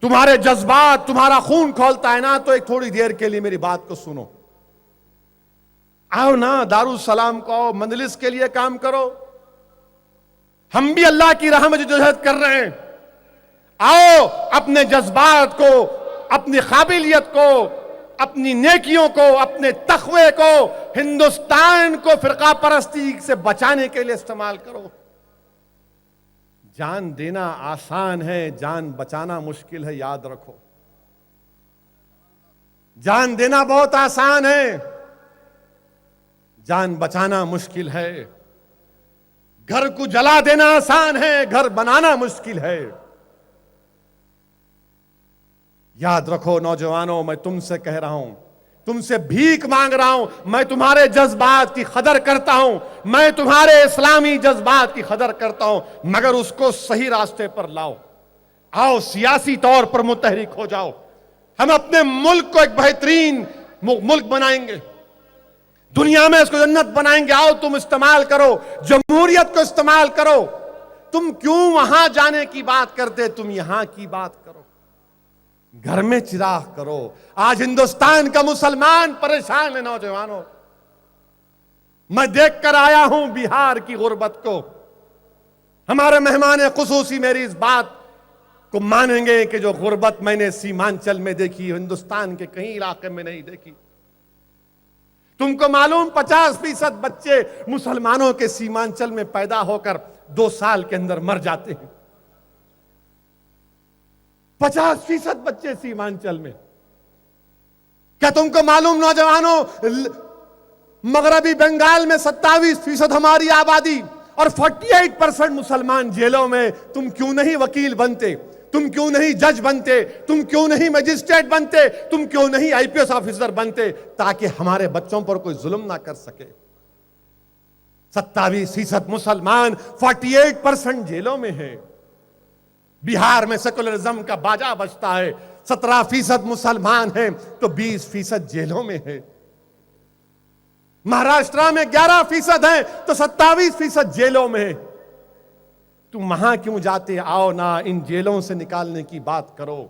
تمہارے جذبات، تمہارا خون کھولتا ہے نا، تو ایک تھوڑی دیر کے لیے میری بات کو سنو. آؤ نا، دارالسلام کو آؤ، مجلس کے لیے کام کرو. ہم بھی اللہ کی راہ میں جدوجہد کر رہے ہیں. آؤ اپنے جذبات کو، اپنی قابلیت کو، اپنی نیکیوں کو، اپنے تقوی کو، ہندوستان کو فرقہ پرستی سے بچانے کے لیے استعمال کرو. جان دینا آسان ہے، جان بچانا مشکل ہے، یاد رکھو. جان دینا بہت آسان ہے، جان بچانا مشکل ہے. گھر کو جلا دینا آسان ہے، گھر بنانا مشکل ہے. یاد رکھو نوجوانوں، میں تم سے کہہ رہا ہوں، تم سے بھیک مانگ رہا ہوں. میں تمہارے جذبات کی قدر کرتا ہوں، میں تمہارے اسلامی جذبات کی قدر کرتا ہوں، مگر اس کو صحیح راستے پر لاؤ. آؤ سیاسی طور پر متحرک ہو جاؤ. ہم اپنے ملک کو ایک بہترین ملک بنائیں گے، دنیا میں اس کو جنت بنائیں گے. آؤ تم استعمال کرو، جمہوریت کو استعمال کرو. تم کیوں وہاں جانے کی بات کرتے، تم یہاں کی بات کرو. گھر میں چراغ کرو. آج ہندوستان کا مسلمان پریشان ہے نوجوانوں. میں دیکھ کر آیا ہوں بہار کی غربت کو. ہمارے مہمان خصوصی میری اس بات کو مانیں گے کہ جو غربت میں نے سیمانچل میں دیکھی، ہندوستان کے کہیں علاقے میں نہیں دیکھی. تم کو معلوم 50% بچے مسلمانوں کے سیمانچل میں پیدا ہو کر 2 سال کے اندر مر جاتے ہیں. 50% بچے سیمانچل میں. کیا تم کو معلوم نوجوانوں، مغربی بنگال میں 27% ہماری آبادی اور 48% مسلمان جیلوں میں. تم کیوں نہیں وکیل بنتے؟ تم کیوں نہیں جج بنتے؟ تم کیوں نہیں مجسٹریٹ بنتے؟ تم کیوں نہیں IPS آفیسر بنتے تاکہ ہمارے بچوں پر کوئی ظلم نہ کر سکے؟ 27% مسلمان، 48% جیلوں میں ہے. بہار میں سیکولرزم کا باجا بجتا ہے. 17% مسلمان ہیں تو 20% جیلوں میں ہے. مہاراشٹرا میں 11% ہیں تو 27% جیلوں میں ہے. تم وہاں کیوں جاتے؟ آؤ نا، ان جیلوں سے نکالنے کی بات کرو.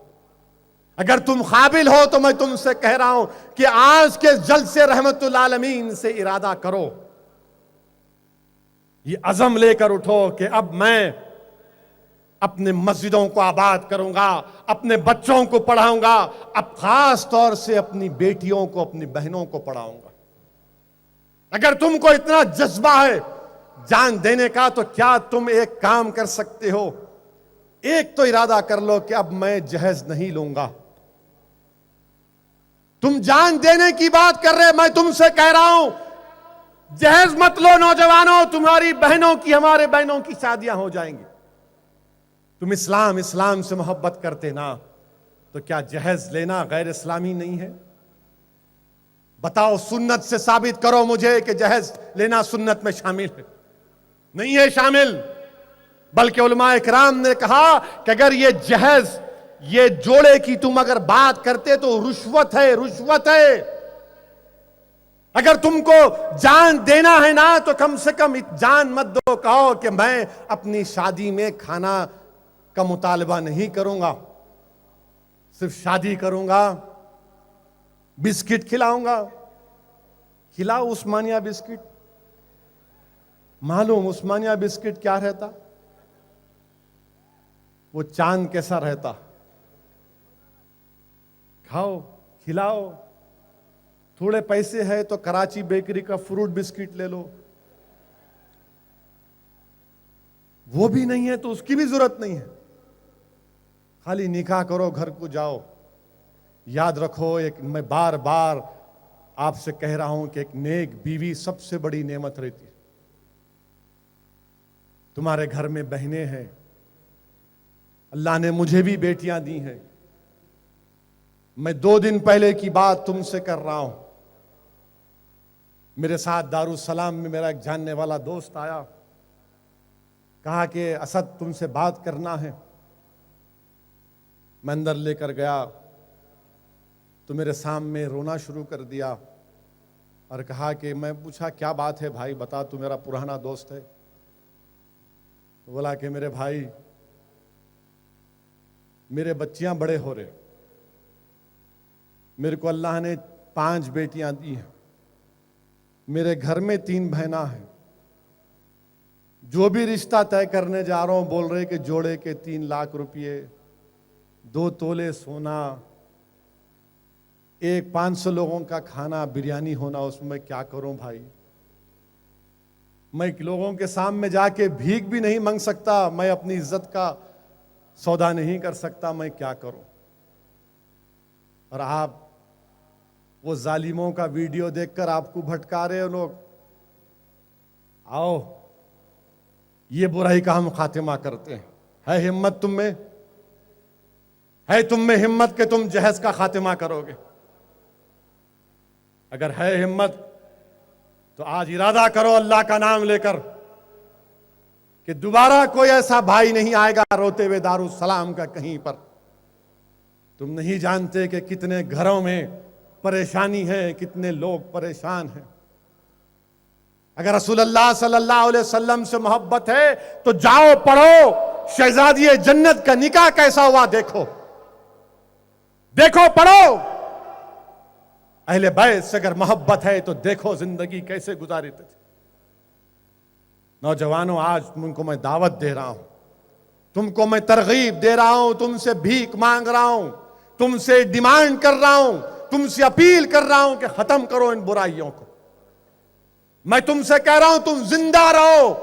اگر تم قابل ہو تو میں تم سے کہہ رہا ہوں کہ آج کے جلسے رحمت العالمین سے ارادہ کرو. یہ عزم لے کر اٹھو کہ اب میں اپنے مسجدوں کو آباد کروں گا، اپنے بچوں کو پڑھاؤں گا، اب خاص طور سے اپنی بیٹیوں کو، اپنی بہنوں کو پڑھاؤں گا۔ اگر تم کو اتنا جذبہ ہے جان دینے کا تو کیا تم ایک کام کر سکتے ہو؟ ایک تو ارادہ کر لو کہ اب میں جہیز نہیں لوں گا۔ تم جان دینے کی بات کر رہے، میں تم سے کہہ رہا ہوں جہیز مت لو نوجوانوں، تمہاری بہنوں کی، ہمارے بہنوں کی شادیاں ہو جائیں گی۔ تم اسلام سے محبت کرتے نا، تو کیا جہیز لینا غیر اسلامی نہیں ہے؟ بتاؤ، سنت سے ثابت کرو مجھے کہ جہیز لینا سنت میں شامل ہے۔ نہیں ہے شامل، بلکہ علماء کرام نے کہا کہ اگر یہ جہیز، یہ جوڑے کی تم اگر بات کرتے تو رشوت ہے، رشوت ہے۔ اگر تم کو جان دینا ہے نا تو کم سے کم جان مت دو، کہو کہ میں اپنی شادی میں کھانا کا مطالبہ نہیں کروں گا، صرف شادی کروں گا، بسکٹ کھلاؤں گا۔ کھلاؤ عثمانیہ بسکٹ، معلوم عثمانیہ بسکٹ کیا رہتا؟ وہ چاند کیسا رہتا؟ کھاؤ، کھلاؤ۔ تھوڑے پیسے ہے تو کراچی بیکری کا فروٹ بسکٹ لے لو، وہ بھی نہیں ہے تو اس کی بھی ضرورت نہیں ہے۔ خالی نکاح کرو، گھر کو جاؤ۔ یاد رکھو، میں بار بار آپ سے کہہ رہا ہوں کہ ایک نیک بیوی سب سے بڑی نعمت رہتی ہے۔ تمہارے گھر میں بہنیں ہیں، اللہ نے مجھے بھی بیٹیاں دی ہیں۔ میں 2 دن پہلے کی بات تم سے کر رہا ہوں، میرے ساتھ دارالسلام میں میرا ایک جاننے والا دوست آیا، کہا کہ اسد تم سے بات کرنا ہے۔ میں اندر لے کر گیا تو میرے سامنے رونا شروع کر دیا اور کہا کہ میں پوچھا کیا بات ہے بھائی بتا، تو میرا پرانا دوست ہے۔ بولا کہ میرے بھائی، میرے بچیاں بڑے ہو رہے، میرے کو اللہ نے 5 بیٹیاں دی ہیں، میرے گھر میں 3 بہناں ہیں، جو بھی رشتہ طے کرنے جا رہا ہوں بول رہے کہ جوڑے کے 3 لاکھ روپئے، 2 تولے سونا، 500 لوگوں کا کھانا بریانی ہونا، اس میں کیا کروں بھائی؟ میں لوگوں کے سامنے جا کے بھیک بھی نہیں مانگ سکتا، میں اپنی عزت کا سودا نہیں کر سکتا، میں کیا کروں؟ اور آپ وہ ظالموں کا ویڈیو دیکھ کر آپ کو بھٹکا رہے ہو لوگ۔ آؤ، یہ برائی کا ہم خاتمہ کرتے ہیں۔ ہے ہمت تم میں؟ ہے تم میں ہمت کہ تم جہیز کا خاتمہ کرو گے؟ اگر ہے ہمت تو آج ارادہ کرو اللہ کا نام لے کر کہ دوبارہ کوئی ایسا بھائی نہیں آئے گا روتے ہوئے دارالسلام کا کہیں پر۔ تم نہیں جانتے کہ کتنے گھروں میں پریشانی ہے، کتنے لوگ پریشان ہیں۔ اگر رسول اللہ صلی اللہ علیہ وسلم سے محبت ہے تو جاؤ پڑھو شہزادی جنت کا نکاح کیسا ہوا، دیکھو پڑھو۔ اہل بیت سے اگر محبت ہے تو دیکھو زندگی کیسے گزاری تھی۔ نوجوانوں، آج تم کو میں دعوت دے رہا ہوں، تم کو میں ترغیب دے رہا ہوں، تم سے بھیک مانگ رہا ہوں، تم سے ڈیمانڈ کر رہا ہوں، تم سے اپیل کر رہا ہوں کہ ختم کرو ان برائیوں کو۔ میں تم سے کہہ رہا ہوں تم زندہ رہو،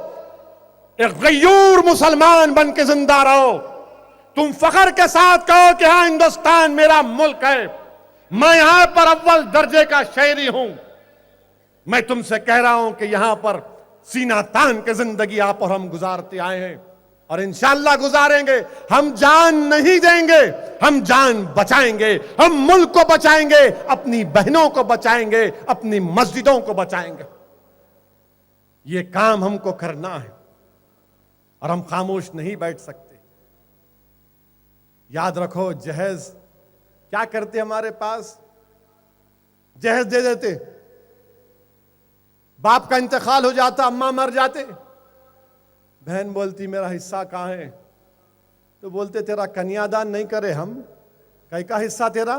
ایک غیور مسلمان بن کے زندہ رہو۔ تم فخر کے ساتھ کہو کہ ہاں ہندوستان میرا ملک ہے، میں یہاں پر اول درجے کا شہری ہوں۔ میں تم سے کہہ رہا ہوں کہ یہاں پر سینہ تان کے زندگی آپ اور ہم گزارتے آئے ہیں، اور انشاءاللہ گزاریں گے۔ ہم جان نہیں دیں گے، ہم جان بچائیں گے، ہم ملک کو بچائیں گے، اپنی بہنوں کو بچائیں گے، اپنی مسجدوں کو بچائیں گے۔ یہ کام ہم کو کرنا ہے اور ہم خاموش نہیں بیٹھ سکتے۔ یاد رکھو، جہیز کیا کرتے ہمارے پاس؟ جہیز دے دیتے، باپ کا انتقال ہو جاتا، اماں مر جاتے، بہن بولتی میرا حصہ کہاں ہے؟ تو بولتے تیرا کنیا دان نہیں کرے ہم، کئی کا حصہ تیرا؟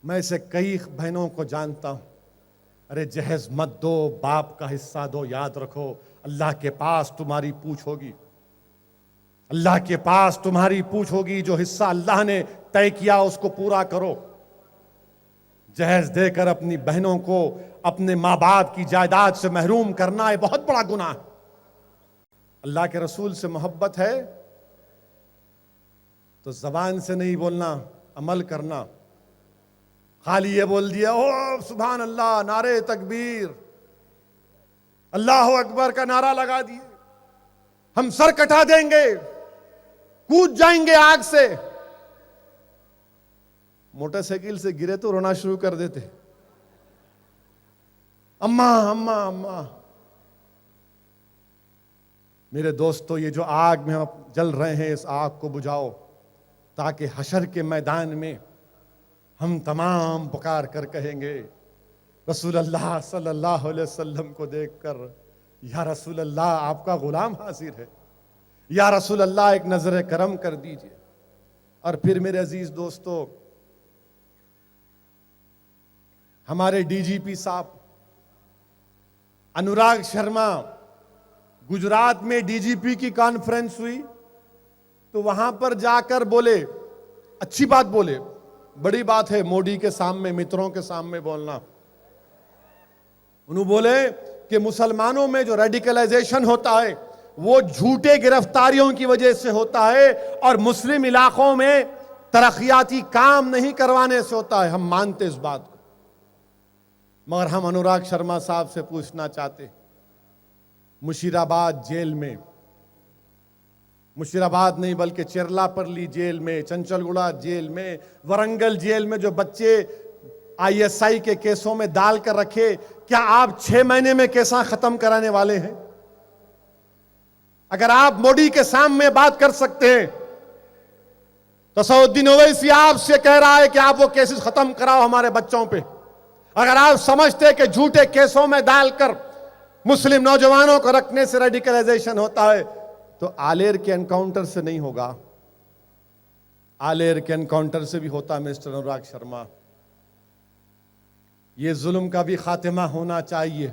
میں سے کئی بہنوں کو جانتا ہوں، ارے جہیز مت دو، باپ کا حصہ دو، یاد رکھو اللہ کے پاس تمہاری پوچھ ہوگی۔ اللہ کے پاس تمہاری پوچھ ہوگی، جو حصہ اللہ نے طے کیا اس کو پورا کرو۔ جہیز دے کر اپنی بہنوں کو اپنے ماں باپ کی جائیداد سے محروم کرنا یہ بہت بڑا گناہ ہے۔ اللہ کے رسول سے محبت ہے تو زبان سے نہیں بولنا، عمل کرنا۔ خالی یہ بول دیا او سبحان اللہ، نعرے تکبیر، اللہ اکبر کا نعرہ لگا دیے، ہم سر کٹا دیں گے، کود جائیں گے آگ سے۔ موٹر سائیکل سے گرے تو رونا شروع کر دیتے، اماں اماں اماں۔ میرے دوستو، یہ جو آگ میں ہم جل رہے ہیں، اس آگ کو بجھاؤ تاکہ حشر کے میدان میں ہم تمام پکار کر کہیں گے رسول اللہ صلی اللہ علیہ وسلم کو دیکھ کر، یا رسول اللہ آپ کا غلام حاضر ہے، یا رسول اللہ ایک نظر کرم کر دیجئے۔ اور پھر میرے عزیز دوستو، ہمارے ڈی جی پی صاحب انوراگ شرما، گجرات میں ڈی جی پی کی کانفرنس ہوئی تو وہاں پر جا کر بولے، اچھی بات بولے، بڑی بات ہے مودی کے سامنے، متروں کے سامنے بولنا۔ انہوں بولے کہ مسلمانوں میں جو ریڈیکلائزیشن ہوتا ہے وہ جھوٹے گرفتاریوں کی وجہ سے ہوتا ہے، اور مسلم علاقوں میں ترقیاتی کام نہیں کروانے سے ہوتا ہے۔ ہم مانتے اس بات کو، مگر ہم انوراگ شرما صاحب سے پوچھنا چاہتے، مشیر آباد جیل میں، مشیر آباد نہیں بلکہ چیرلا پرلی جیل میں، چنچل گڑا جیل میں، ورنگل جیل میں جو بچے آئی ایس آئی کے کیسوں میں ڈال کر رکھے، کیا آپ 6 مہینے میں کیسا ختم کرانے والے ہیں؟ اگر آپ مودی کے سامنے بات کر سکتے ہیں تو سعودین اویسی آپ سے کہہ رہا ہے کہ آپ وہ کیسز ختم کراؤ ہمارے بچوں پہ۔ اگر آپ سمجھتے کہ جھوٹے کیسوں میں ڈال کر مسلم نوجوانوں کو رکھنے سے ریڈیکلائزیشن ہوتا ہے تو آلیر کے انکاؤنٹر سے نہیں ہوگا، آلیر کے انکاؤنٹر سے بھی ہوتا ہے۔ مسٹر انوراگ شرما، یہ ظلم کا بھی خاتمہ ہونا چاہیے،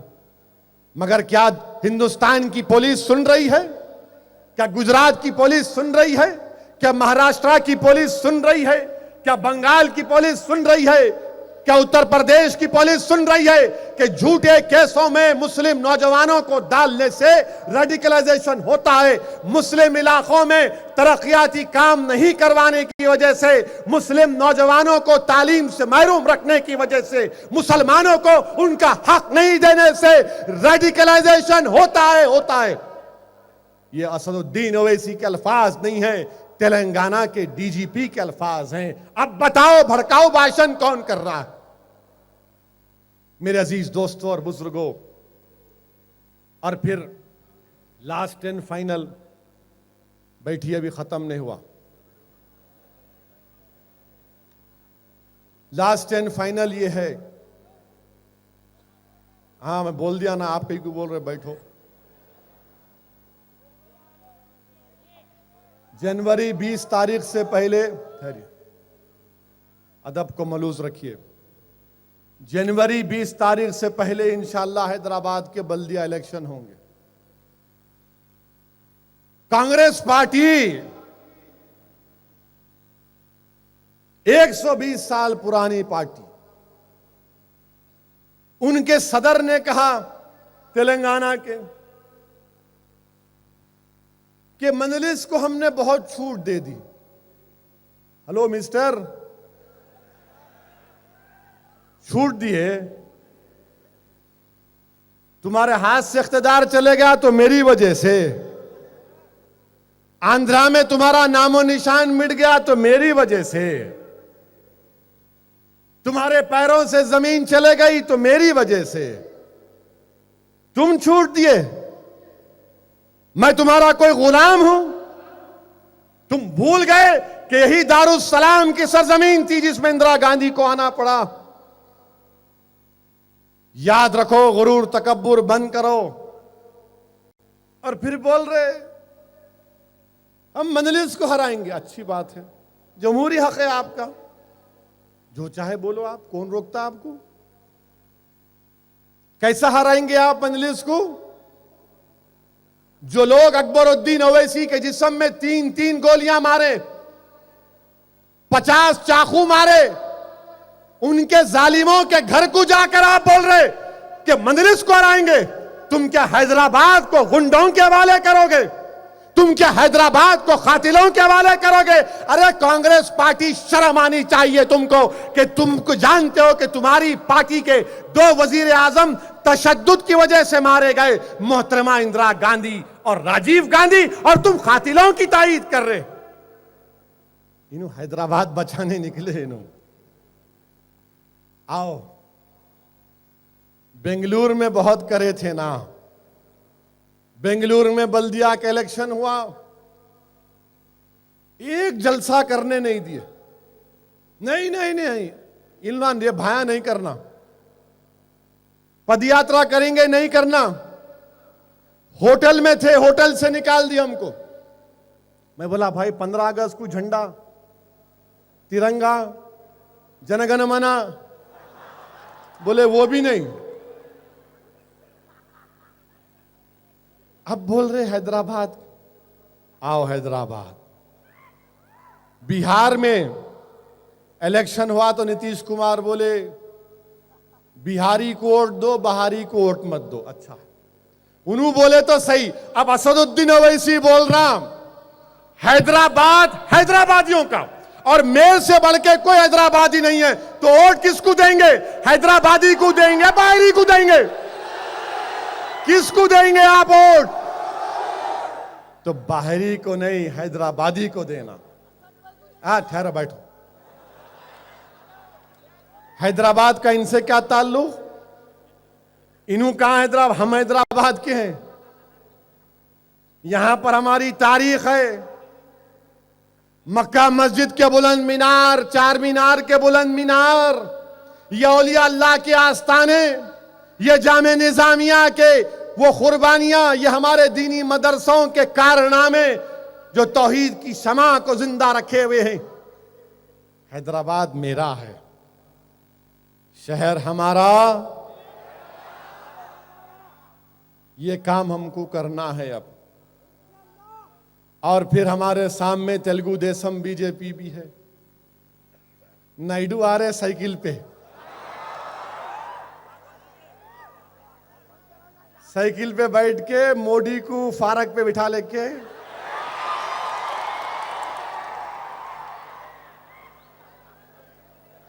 مگر کیا ہندوستان کی پولیس سن رہی ہے؟ کیا گجرات کی پولیس سن رہی ہے؟ کیا مہاراشٹر کی پولیس سن رہی ہے؟ کیا بنگال کی پولیس سن رہی ہے؟ کیا اتر پردیش کی پولیس سن رہی ہے کہ جھوٹے کیسوں میں مسلم نوجوانوں کو ڈالنے سے ریڈیکلائزیشن ہوتا ہے؟ مسلم علاقوں میں ترقیاتی کام نہیں کروانے کی وجہ سے، مسلم نوجوانوں کو تعلیم سے محروم رکھنے کی وجہ سے، مسلمانوں کو ان کا حق نہیں دینے سے ریڈیکلائزیشن ہوتا ہے۔ یہ اسد الدین اویسی کے الفاظ نہیں ہیں، تلنگانہ کے ڈی جی پی کے الفاظ ہیں۔ اب بتاؤ بھڑکاؤ بھاشن کون کر رہا ہے؟ میرے عزیز دوستوں اور بزرگوں، اور پھر لاسٹ اینڈ فائنل، بیٹھی ابھی ختم نہیں ہوا، لاسٹ اینڈ فائنل یہ ہے، ہاں میں بول دیا نا، آپ کہیں کو بول رہے بیٹھو۔ جنوری 20 تاریخ سے پہلے، ادب کو ملوث رکھیے، جنوری 20 تاریخ سے پہلے انشاءاللہ حیدرآباد کے بلدیہ الیکشن ہوں گے۔ کانگریس پارٹی 120 سال پرانی پارٹی، ان کے صدر نے کہا تلنگانہ کے کہ مجلس کو ہم نے بہت چھوٹ دے دی۔ ہلو مسٹر، چھوٹ دیے، تمہارے ہاتھ سے اقتدار چلے گا تو میری وجہ سے، آندھرا میں تمہارا نام و نشان مٹ گیا تو میری وجہ سے، تمہارے پیروں سے زمین چلے گئی تو میری وجہ سے، تم چھوٹ دیے، میں تمہارا کوئی غلام ہوں؟ تم بھول گئے کہ یہی دارالسلام کی سرزمین تھی جس میں اندرا گاندھی کو آنا پڑا۔ یاد رکھو، غرور تکبر بند کرو۔ اور پھر بول رہے ہم مجلس کو ہرائیں گے، اچھی بات ہے، جمہوری حق ہے آپ کا، جو چاہے بولو آپ، کون روکتا آپ کو؟ کیسا ہرائیں گے آپ مجلس کو؟ جو لوگ اکبر الدین اویسی کے جسم میں 3 گولیاں مارے، 50 چاقو مارے، ان کے ظالموں کے گھر کو جا کر آپ بول رہے کہ مجلس کو ہرائیں گے؟ تم کیا حیدرآباد کو گنڈوں کے حوالے کرو گے؟ تم کیا حیدرآباد کو قاتلوں کے حوالے کرو گے؟ ارے کانگریس پارٹی، شرم آنی چاہیے تم کو کہ تم کو جانتے ہو کہ تمہاری پارٹی کے 2 وزیر اعظم تشدد کی وجہ سے مارے گئے، محترمہ اندرا گاندھی اور راجیو گاندھی، اور تم قاتلوں کی تائید کر رہے۔ انہوں حیدرآباد بچانے نکلے۔ انہوں آؤ، بنگلور میں بہت کرے تھے نا، بنگلور میں بلدیہ کا الیکشن ہوا، ایک جلسہ کرنے نہیں دیے۔ نہیں انہوں نے بھایا نہیں کرنا، پد یاترا کریں گے نہیں کرنا۔ ہوٹل میں تھے، ہوٹل سے نکال دیا ہم کو۔ میں بولا بھائی 15 اگست کو جھنڈا، ترنگا، جن گن من، بولے وہ بھی نہیں۔ اب بول رہے حیدرآباد۔ آؤ حیدرآباد، بہار میں الیکشن ہوا تو نتیش کمار بولے بہاری کو ووٹ دو، بہاری کو ووٹ مت دو۔ اچھا، انہوں بولے تو صحیح۔ اب اسد الدین اویسی بول رہا حیدرآباد حیدرآبادیوں کا، اور میرے سے بڑھ کے کوئی حیدرآبادی نہیں ہے، تو ووٹ کس کو دیں گے؟ حیدرآبادی کو دیں گے، باہری کو دیں گے؟ کس کو دیں گے آپ ووٹ؟ تو باہری کو نہیں، حیدرآبادی کو دینا۔ ٹھہرو، بیٹھو۔ حیدرآباد کا ان سے کیا تعلق؟ انہوں کہاں حیدرآباد؟ ہم حیدرآباد کے ہیں، یہاں پر ہماری تاریخ ہے۔ مکہ مسجد کے بلند مینار، 4 مینار کے بلند مینار، یہ اولیاء اللہ کے آستانے، یہ جامع نظامیہ کے وہ قربانیاں، یہ ہمارے دینی مدرسوں کے کارنامے جو توحید کی شمع کو زندہ رکھے ہوئے ہیں۔ حیدرآباد میرا ہے، شہر ہمارا، یہ کام ہم کو کرنا ہے اب۔ اور پھر ہمارے سامنے تیلگو دیسم بی جے پی بھی ہے۔ نائیڈو آ رہے سائیکل پہ، سائیکل پہ بیٹھ کے موڈی کو فارق پہ بٹھا لے کے،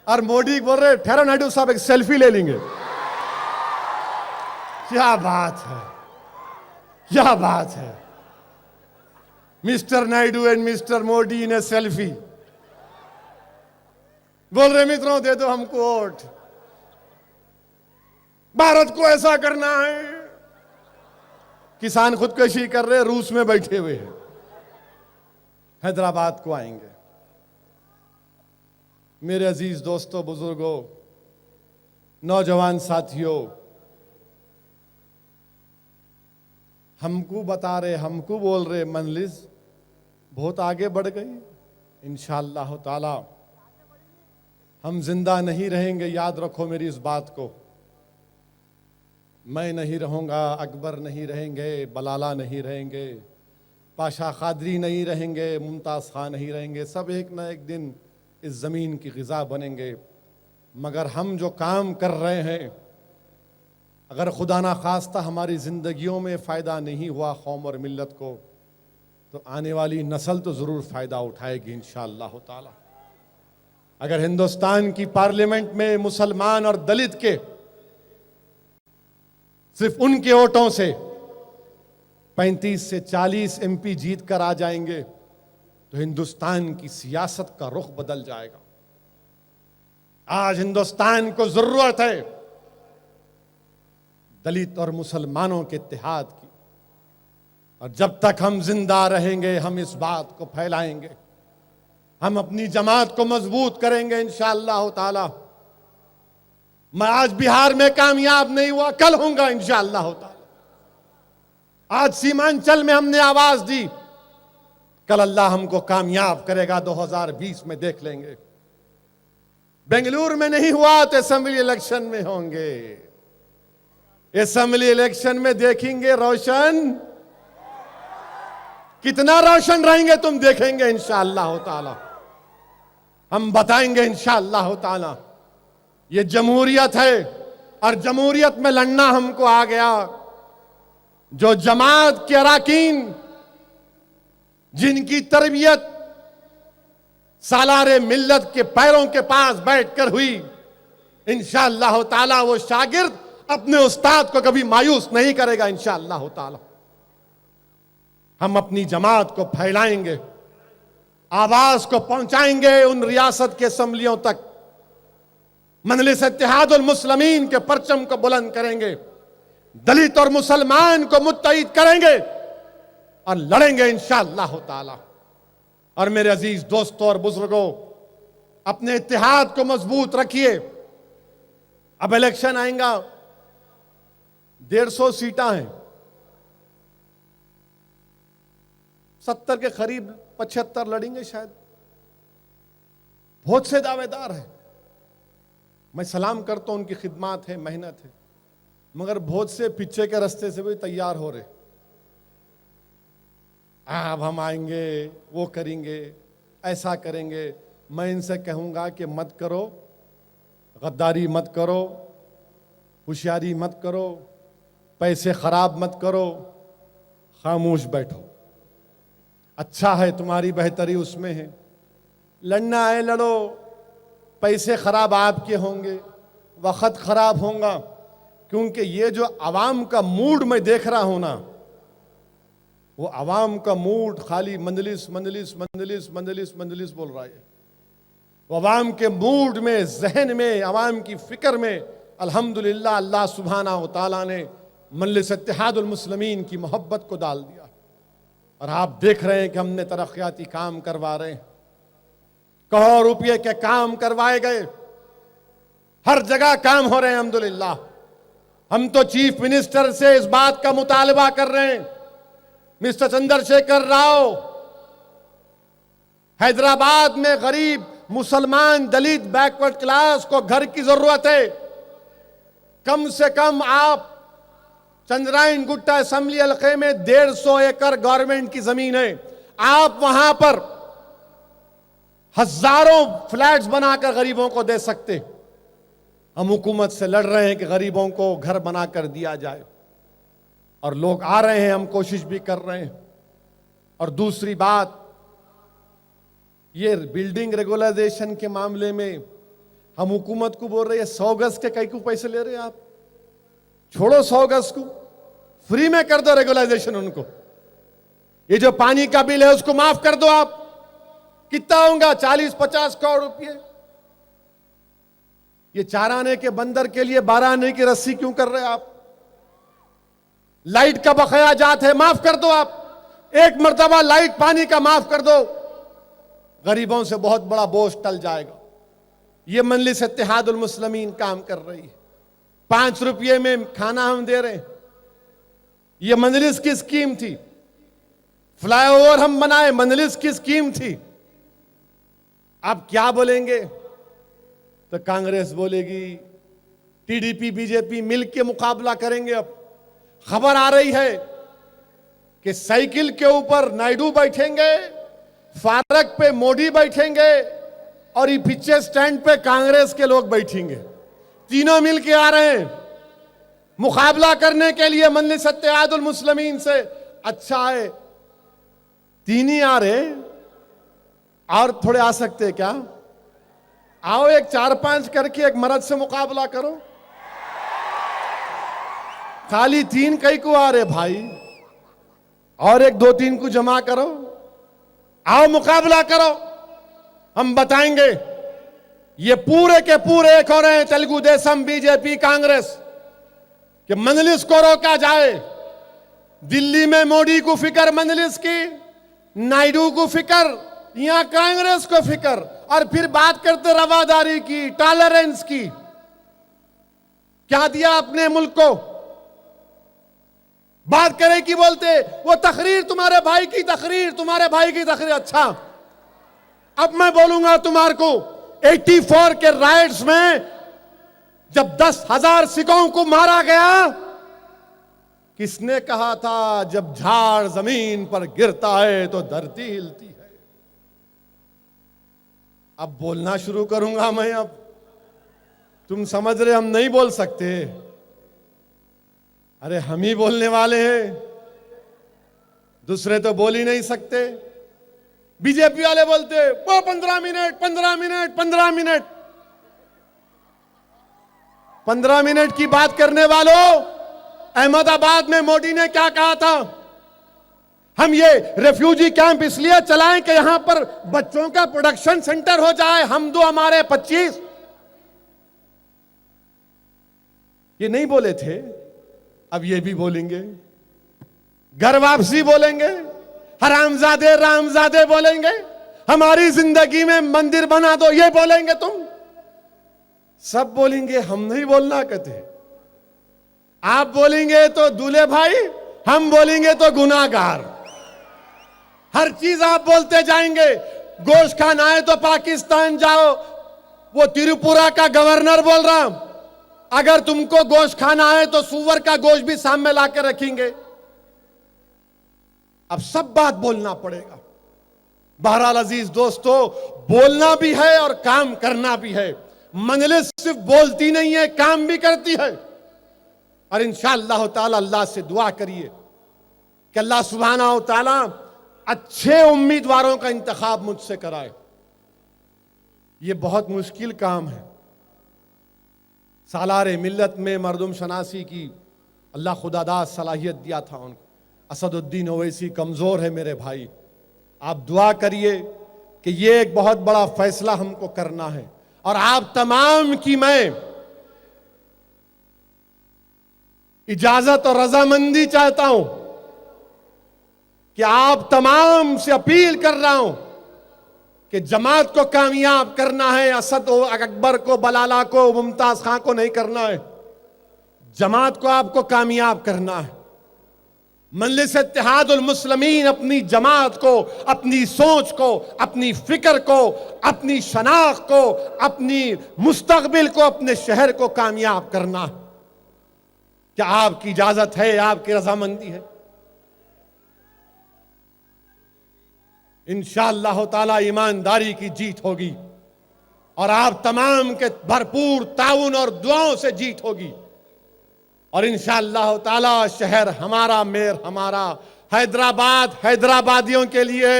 اور موڈی بول رہے ٹھہرو نائیڈو صاحب ایک سیلفی لے لیں گے۔ کیا بات ہے، کیا بات ہے، mister Naidu and mister Modi in a selfie. بول رہے متروں دے دو ہم کو ووٹ، بھارت کو ایسا کرنا ہے۔ کسان خودکشی کر رہے، روس میں بیٹھے ہوئے ہیں، حیدرآباد کو آئیں گے۔ میرے عزیز دوستوں، بزرگوں، نوجوان ساتھیوں، ہم کو بتا رہے، ہم کو بول رہے مجلس بہت آگے بڑھ گئی۔ انشاءاللہ تعالی ہم زندہ نہیں رہیں گے، یاد رکھو میری اس بات کو۔ میں نہیں رہوں گا، اکبر نہیں رہیں گے، بلالہ نہیں رہیں گے، پاشا قادری نہیں رہیں گے، ممتاز خان نہیں رہیں گے، سب ایک نہ ایک دن اس زمین کی غذا بنیں گے۔ مگر ہم جو کام کر رہے ہیں، اگر خدا نہ خواستہ ہماری زندگیوں میں فائدہ نہیں ہوا قوم اور ملت کو، تو آنے والی نسل تو ضرور فائدہ اٹھائے گی انشاءاللہ تعالی۔ اگر ہندوستان کی پارلیمنٹ میں مسلمان اور دلت کے صرف ان کے ووٹوں سے 35 سے 40 ایم پی جیت کر آ جائیں گے تو ہندوستان کی سیاست کا رخ بدل جائے گا۔ آج ہندوستان کو ضرورت ہے دلت اور مسلمانوں کے اتحاد کی، اور جب تک ہم زندہ رہیں گے ہم اس بات کو پھیلائیں گے، ہم اپنی جماعت کو مضبوط کریں گے انشاءاللہ تعالی۔ میں آج بہار میں کامیاب نہیں ہوا، کل ہوں گا انشاءاللہ تعالی۔ آج سیمانچل میں ہم نے آواز دی، کل اللہ ہم کو کامیاب کرے گا، 2020 میں دیکھ لیں گے۔ بنگلور میں نہیں ہوا تو اسمبلی الیکشن میں ہوں گے، اسمبلی الیکشن میں دیکھیں گے روشن کتنا روشن رہیں گے تم دیکھیں گے انشاءاللہ تعالی. ہم بتائیں گے انشاءاللہ تعالی. یہ جمہوریت ہے اور جمہوریت میں لڑنا ہم کو آ گیا. جو جماعت کے اراکین جن کی تربیت سالار ملت کے پیروں کے پاس بیٹھ کر ہوئی، انشاءاللہ تعالی وہ شاگرد اپنے استاد کو کبھی مایوس نہیں کرے گا انشاءاللہ تعالی. ہم اپنی جماعت کو پھیلائیں گے، آواز کو پہنچائیں گے ان ریاست کے اسمبلیوں تک. مجلس اتحاد المسلمین کے پرچم کو بلند کریں گے، دلت اور مسلمان کو متحد کریں گے اور لڑیں گے انشاءاللہ تعالی. اور میرے عزیز دوستوں اور بزرگوں، اپنے اتحاد کو مضبوط رکھیے. اب الیکشن آئیں گا، 150 سیٹاں ہیں، 70 کے قریب 75 لڑیں گے شاید. بہت سے دعوے دار ہیں، میں سلام کرتا ہوں، ان کی خدمات ہے، محنت ہے، مگر بہت سے پیچھے کے رستے سے بھی تیار ہو رہے. اب ہم آئیں گے، وہ کریں گے، ایسا کریں گے. میں ان سے کہوں گا کہ مت کرو، غداری مت کرو، ہوشیاری مت کرو، پیسے خراب مت کرو، خاموش بیٹھو. اچھا ہے، تمہاری بہتری اس میں ہے. لڑنا ہے لڑو، پیسے خراب آپ کے ہوں گے، وقت خراب ہوگا. کیونکہ یہ جو عوام کا موڈ میں دیکھ رہا ہوں نا، وہ عوام کا موڈ خالی مجلس مجلس مجلس مجلس مجلس بول رہا ہے. وہ عوام کے موڈ میں، ذہن میں، عوام کی فکر میں الحمدللہ اللہ سبحانہ و تعالیٰ نے مجلس اتحاد المسلمین کی محبت کو ڈال دیا. اور آپ دیکھ رہے ہیں کہ ہم نے ترقیاتی کام کروا رہے ہیں، کروڑ روپے کے کام کروائے گئے، ہر جگہ کام ہو رہے ہیں الحمدللہ. ہم تو چیف منسٹر سے اس بات کا مطالبہ کر رہے ہیں، مسٹر چندر شیکھر راؤ، حیدرآباد میں غریب مسلمان دلت بیکورڈ کلاس کو گھر کی ضرورت ہے. کم سے کم آپ چندرائن گٹا اسمبلی حلقے میں 150 ایکڑ گورنمنٹ کی زمین ہے، آپ وہاں پر ہزاروں فلیٹس بنا کر غریبوں کو دے سکتے. ہم حکومت سے لڑ رہے ہیں کہ غریبوں کو گھر بنا کر دیا جائے، اور لوگ آ رہے ہیں، ہم کوشش بھی کر رہے ہیں. اور دوسری بات، یہ بلڈنگ ریگولائزیشن کے معاملے میں ہم حکومت کو بول رہے ہیں 100 گز کے کئی کو پیسے لے رہے ہیں آپ. چھوڑو 100 گز کو، فری میں کر دو ریگولائزیشن ان کو. یہ جو پانی کا بل ہے اس کو معاف کر دو آپ. کتنا ہوں گا؟ 40-50 کروڑ روپے. یہ 4 آنے کے بندر کے لیے 12 آنے کی رسی کیوں کر رہے آپ؟ لائٹ کا بقایا جات ہے، معاف کر دو آپ. ایک مرتبہ لائٹ پانی کا معاف کر دو، غریبوں سے بہت بڑا بوجھ ٹل جائے گا. یہ مجلس اتحاد المسلمین کام کر رہی ہے. 5 روپے میں کھانا ہم دے رہے ہیں. یہ مجلس کی اسکیم تھی. فلائی اوور ہم بنائے، مجلس کی اسکیم تھی. اب کیا بولیں گے؟ تو کانگریس بولے گی، T D P B J P مل کے مقابلہ کریں گے. اب خبر آ رہی ہے کہ سائیکل کے اوپر نائیڈو بیٹھیں گے، فارق پہ موڈی بیٹھیں گے، اور یہ پیچھے سٹینڈ پہ کانگریس کے لوگ بیٹھیں گے. تینوں مل کے آ رہے ہیں مقابلہ کرنے کے لیے مجلس اتحاد المسلمین سے. اچھا ہے، تین ہی آ رہے، اور تھوڑے آ سکتے کیا؟ آؤ، ایک 4-5 کر کے ایک مرد سے مقابلہ کرو. خالی 3 کئی کو آ رہے بھائی، اور ایک 2-3 کو جمع کرو، آؤ مقابلہ کرو. ہم بتائیں گے یہ پورے کے پورے ایک ہو رہے ہیں تیلگو دیسم، بی جے پی، کانگریس، کہ مجلس کو روکا جائے. دلی میں موڈی کو فکر مجلس کی، نائیڈو کو فکر، یہاں کانگریس کو فکر، اور پھر بات کرتے رواداری کی، ٹالرنس کی. کیا دیا اپنے ملک کو؟ بات کرے کی بولتے وہ تقریر، تمہارے بھائی کی تقریر، تمہارے بھائی کی تقریر. اچھا، اب میں بولوں گا تمہارے کو. 84 کے رائٹس میں جب 10,000 سکھوں کو مارا گیا، کس نے کہا تھا جب جھاڑ زمین پر گرتا ہے تو دھرتی ہلتی ہے؟ اب بولنا شروع کروں گا میں. اب تم سمجھ رہے ہم نہیں بول سکتے؟ ارے ہم ہی بولنے والے ہیں، دوسرے تو بول ہی نہیں سکتے. بی جے پی والے بولتے وہ 15 منٹ 15 منٹ 15 منٹ. 15 منٹ کی بات کرنے والوں، احمد آباد میں مودی نے کیا کہا تھا؟ ہم یہ ریفیوجی کیمپ اس لیے چلائیں کہ یہاں پر بچوں کا پروڈکشن سینٹر ہو جائے. ہم دو ہمارے 25. یہ نہیں بولے تھے، اب یہ بھی بولیں گے. گھر واپسی بولیں گے، حرامزادے رامزادے بولیں گے، ہماری زندگی میں مندر بنا دو یہ بولیں گے. تم سب بولیں گے، ہم نہیں بولنا کہتے. آپ بولیں گے تو دولہے بھائی، ہم بولیں گے تو گناہ گار. ہر چیز آپ بولتے جائیں گے. گوشت کھانا ہے تو پاکستان جاؤ. وہ تریپورہ کا گورنر بول رہا، اگر تم کو گوشت کھانا ہے تو سور کا گوشت بھی سامنے لا کے رکھیں گے. اب سب بات بولنا پڑے گا. بہرحال عزیز دوستو، بولنا بھی ہے اور کام کرنا بھی ہے. مجلس صرف بولتی نہیں ہے، کام بھی کرتی ہے. اور انشاءاللہ تعالی اللہ سے دعا کریے کہ اللہ سبحانہ و تعالی اچھے امیدواروں کا انتخاب مجھ سے کرائے. یہ بہت مشکل کام ہے. سالار ملت میں مردم شناسی کی اللہ خدا داد صلاحیت دیا تھا ان کو. اسد الدین اویسی کمزور ہے میرے بھائی. آپ دعا کریے کہ یہ ایک بہت بڑا فیصلہ ہم کو کرنا ہے. اور آپ تمام کی میں اجازت اور رضامندی چاہتا ہوں کہ آپ تمام سے اپیل کر رہا ہوں کہ جماعت کو کامیاب کرنا ہے. اسد و اکبر کو، بلالہ کو، ممتاز خان کو نہیں کرنا ہے. جماعت کو آپ کو کامیاب کرنا ہے. مجلس اتحاد المسلمین اپنی جماعت کو، اپنی سوچ کو، اپنی فکر کو، اپنی شناخت کو، اپنی مستقبل کو، اپنے شہر کو کامیاب کرنا ہے. کیا آپ کی اجازت ہے؟ آپ کی رضامندی ہے؟ انشاءاللہ تعالی ایمانداری کی جیت ہوگی اور آپ تمام کے بھرپور تعاون اور دعاؤں سے جیت ہوگی. اور انشاءاللہ تعالی شہر ہمارا، میر ہمارا. حیدرآباد حیدرآبادیوں کے لیے،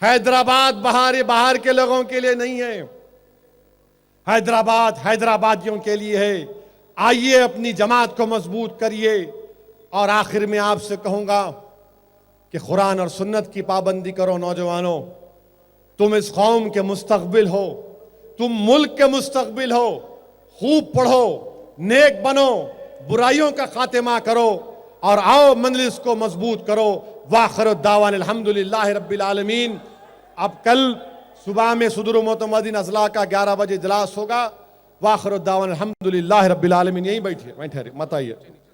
حیدرآباد باہر کے لوگوں کے لیے نہیں ہے. حیدرآباد حیدرآبادیوں کے لیے ہے. آئیے اپنی جماعت کو مضبوط کریے. اور آخر میں آپ سے کہوں گا کہ قرآن اور سنت کی پابندی کرو. نوجوانوں، تم اس قوم کے مستقبل ہو، تم ملک کے مستقبل ہو. خوب پڑھو، نیک بنو، برائیوں کا خاتمہ کرو اور آؤ مجلس کو مضبوط کرو. وآخر الدعوان الحمدللہ رب العالمین. اب کل صبح میں صدر معتمدین اضلاع کا 11 بجے اجلاس ہوگا. وآخر الدعوان الحمدللہ رب العالمین. یہیں بیٹھے مت آئیے.